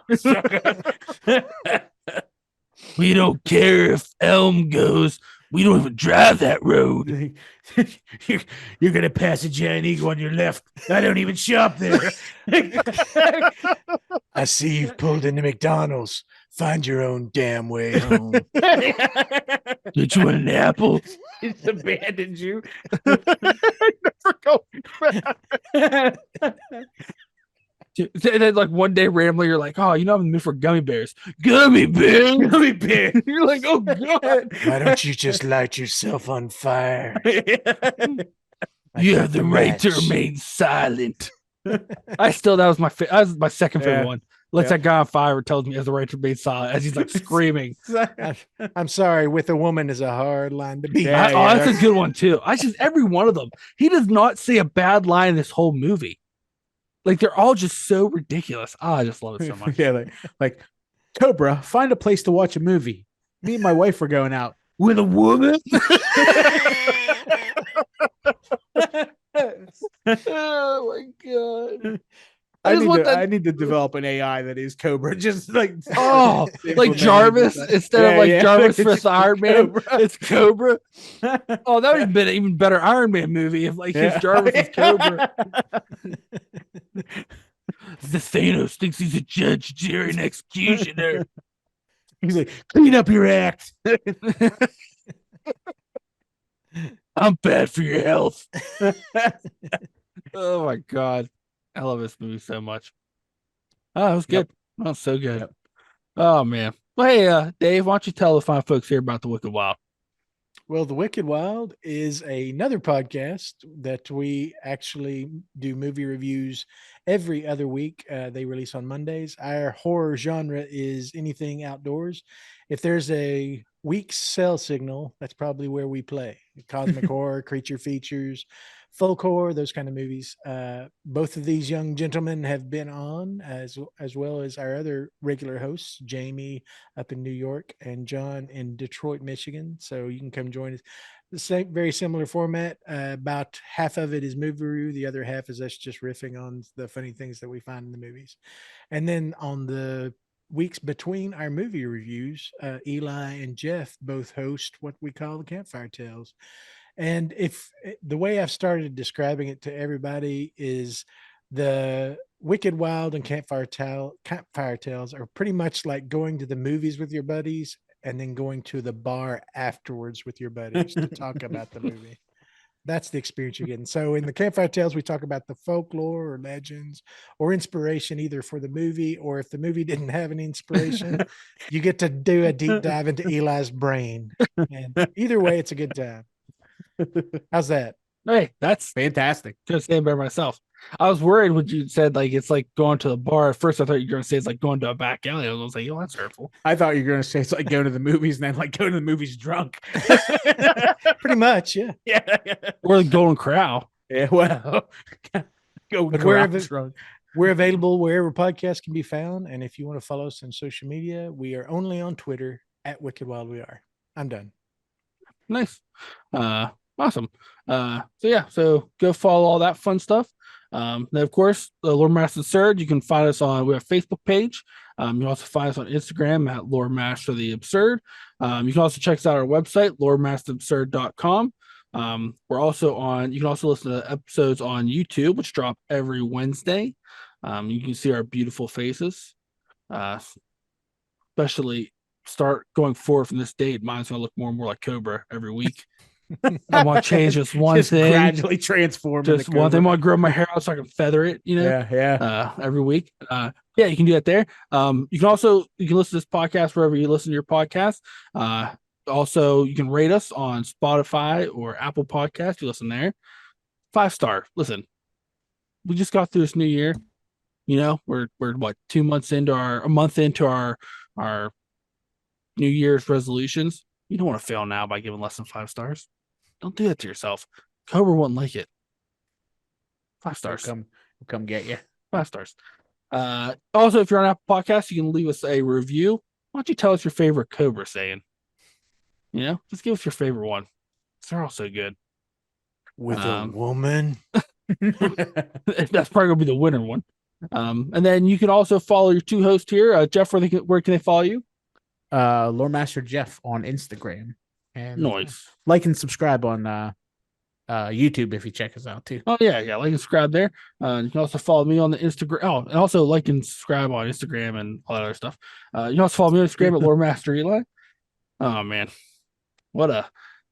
We don't care if Elm goes. We don't even drive that road. You're gonna pass a giant eagle on your left. I don't even shop there. I see you've pulled into McDonald's. Find your own damn way home. Did you want an apple? It's abandoned you. Never go back. And then like one day randomly you're like, oh, you know I'm in the mood for gummy bears. Gummy bears. Gummy bear. You're like, oh god. Why don't you just light yourself on fire? You have the right to remain silent. That was my second favorite one. Lets that guy on fire tells me he has the right to remain silent as he's like screaming. I'm sorry, with a woman is a hard line to beat. That's a good one too. Every one of them. He does not say a bad line in this whole movie. Like they're all just so ridiculous. I just love it so much. Yeah, like Cobra, find a place to watch a movie. Me and my wife were going out with a woman. Oh my god. I need to develop an AI that is Cobra. Just like like Jarvis instead of like Jarvis for Iron Man. It's Cobra. Oh, that would have been an even better Iron Man movie if like his Jarvis is Cobra. The Thanos thinks he's a judge, jury, and executioner. He's like, clean up your act. I'm bad for your health. Oh my god. I love this movie so much. Oh, it was good. Yep. Oh, so good. Yep. Oh man. Well, hey, Dave, why don't you tell the fine folks here about the Wicked Wild? Well, the Wicked Wild is another podcast that we actually do movie reviews every other week. They release on Mondays. Our horror genre is anything outdoors. If there's a weak cell signal, that's probably where we play. Cosmic horror, creature features, folk horror, those kind of movies. Both of these young gentlemen have been on, as well as our other regular hosts, Jamie up in New York and John in Detroit, Michigan. So you can come join us. The same, very similar format. About half of it is movie review. The other half is us just riffing on the funny things that we find in the movies. And then on the weeks between our movie reviews, Eli and Jeff both host what we call the Campfire Tales. And if the way I've started describing it to everybody is the Wicked Wild and Campfire Tales are pretty much like going to the movies with your buddies and then going to the bar afterwards with your buddies to talk about the movie. That's the experience you're getting. So in the Campfire Tales, we talk about the folklore or legends or inspiration either for the movie, or if the movie didn't have any inspiration, you get to do a deep dive into Eli's brain. And either way, it's a good time. How's that? Hey, that's fantastic. Just stand by myself. I was worried when you said like it's like going to the bar. At first, I thought you were going to say it's like going to a back alley. I was like, oh, that's hurtful. I thought you were going to say it's like going to the movies and then like going to the movies drunk. Pretty much, yeah. Yeah. Or the Golden Corral. Yeah. Well, go But drunk. We're available wherever podcasts can be found. And if you want to follow us on social media, we are only on Twitter at Wicked Wild We Are. I'm done. Nice. Awesome. So go follow all that fun stuff. Then of course, the Loremasters Absurd, you can find us on, we have a Facebook page. You can also find us on Instagram at Loremaster the Absurd. You can also check us out our website, loremasterabsurd.com. We're also on, you can also listen to episodes on YouTube, which drop every Wednesday. You can see our beautiful faces. Especially start going forward from this date, mine's gonna look more and more like Cobra every week. I want to change just one Just thing, gradually transform. just into one thing. I Cobra. want to grow my hair out so I can feather it, Yeah. every week. Yeah, you can do that there. You can listen to this podcast wherever you listen to your podcast. Also, you can rate us on Spotify or Apple Podcasts. You listen there. 5-star. Listen, we just got through this new year. We're what, a month into our New Year's resolutions. You don't want to fail now by giving less than 5 stars. Don't do that to yourself. Cobra won't like it. 5 stars. We'll come get you. 5 stars. Also, if you're on Apple Podcasts, you can leave us a review. Why don't you tell us your favorite Cobra saying? Just give us your favorite one. They're all so good. With a woman. That's probably gonna be the winner one. And then you can also follow your two hosts here. Jeff, where can they follow you? Loremaster Jeff on Instagram. And Nice. like and subscribe on YouTube if you check us out too. Oh yeah, like and subscribe there. You can also follow me on the Instagram. Oh, and also like and subscribe on Instagram and all that other stuff. You can also follow me on Instagram at Loremaster Eli. Oh man,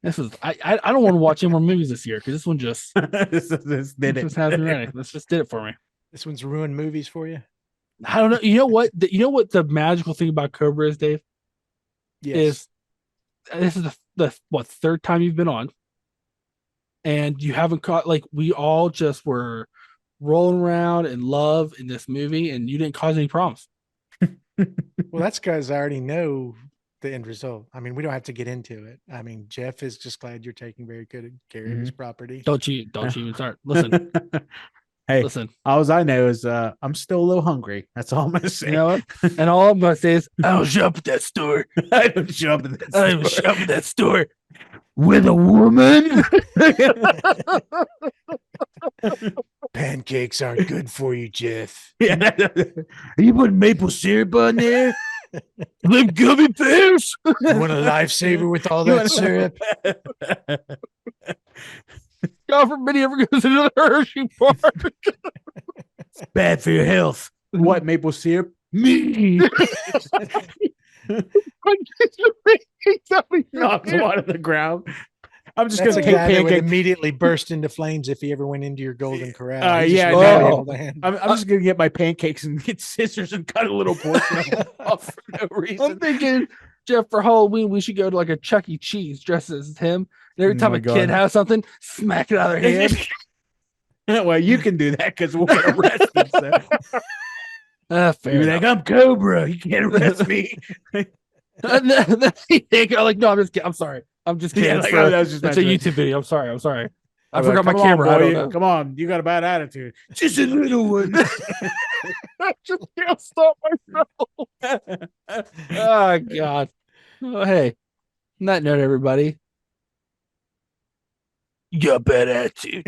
this is I don't want to watch any more movies this year because this one just this did it. just has me ready. This just did it for me. This one's ruined movies for you. I don't know. You know what? The magical thing about Cobra is, Dave? Yes. This is the third time you've been on, and you haven't caught, like, we all just were rolling around in love in this movie, and you didn't cause any problems. Well, that's because I already know the end result. I mean, we don't have to get into it. I mean, Jeff is just glad you're taking very good care of his property. Don't you even start. Listen, hey, listen. All I know is I'm still a little hungry. That's all I'm gonna say. You know what? And all I'm gonna say is, I don't shop at that store. I don't shop at that store. I don't shop at that store with a woman. Pancakes aren't good for you, Jeff. Yeah. You put maple syrup on there? Them gummy bears. You want a lifesaver with all that syrup? God forbid he ever goes into the Hershey bar. It's bad for your health. What maple syrup? Me. Knocks one on the ground. I'm just That's gonna a take guy that would pancake. immediatty burst into flames if he ever went into your golden corral. Yeah, no. I'm just gonna get my pancakes and get scissors and cut a little portion off for no reason. I'm thinking, Jeff, for Halloween, we should go to like a Chuck E. Cheese dressed as him. And every time my a kid God. has something, smack it out of their hand. Well, you can do that because we'll get arrested. So. Fair You're enough. like, I'm Cobra. You can't arrest me. And then I'm like, no, I'm just kidding. I'm sorry. I'm just kidding. Yeah, like, oh, that was just It's a meant YouTube video. I'm sorry. I I'm forgot like, my "Come on, camera. I boy. don't know. Come on, you got a bad attitude. Just a little one. I just can't stop myself. Oh, God. Oh, hey. On that note, everybody. You got a bad attitude.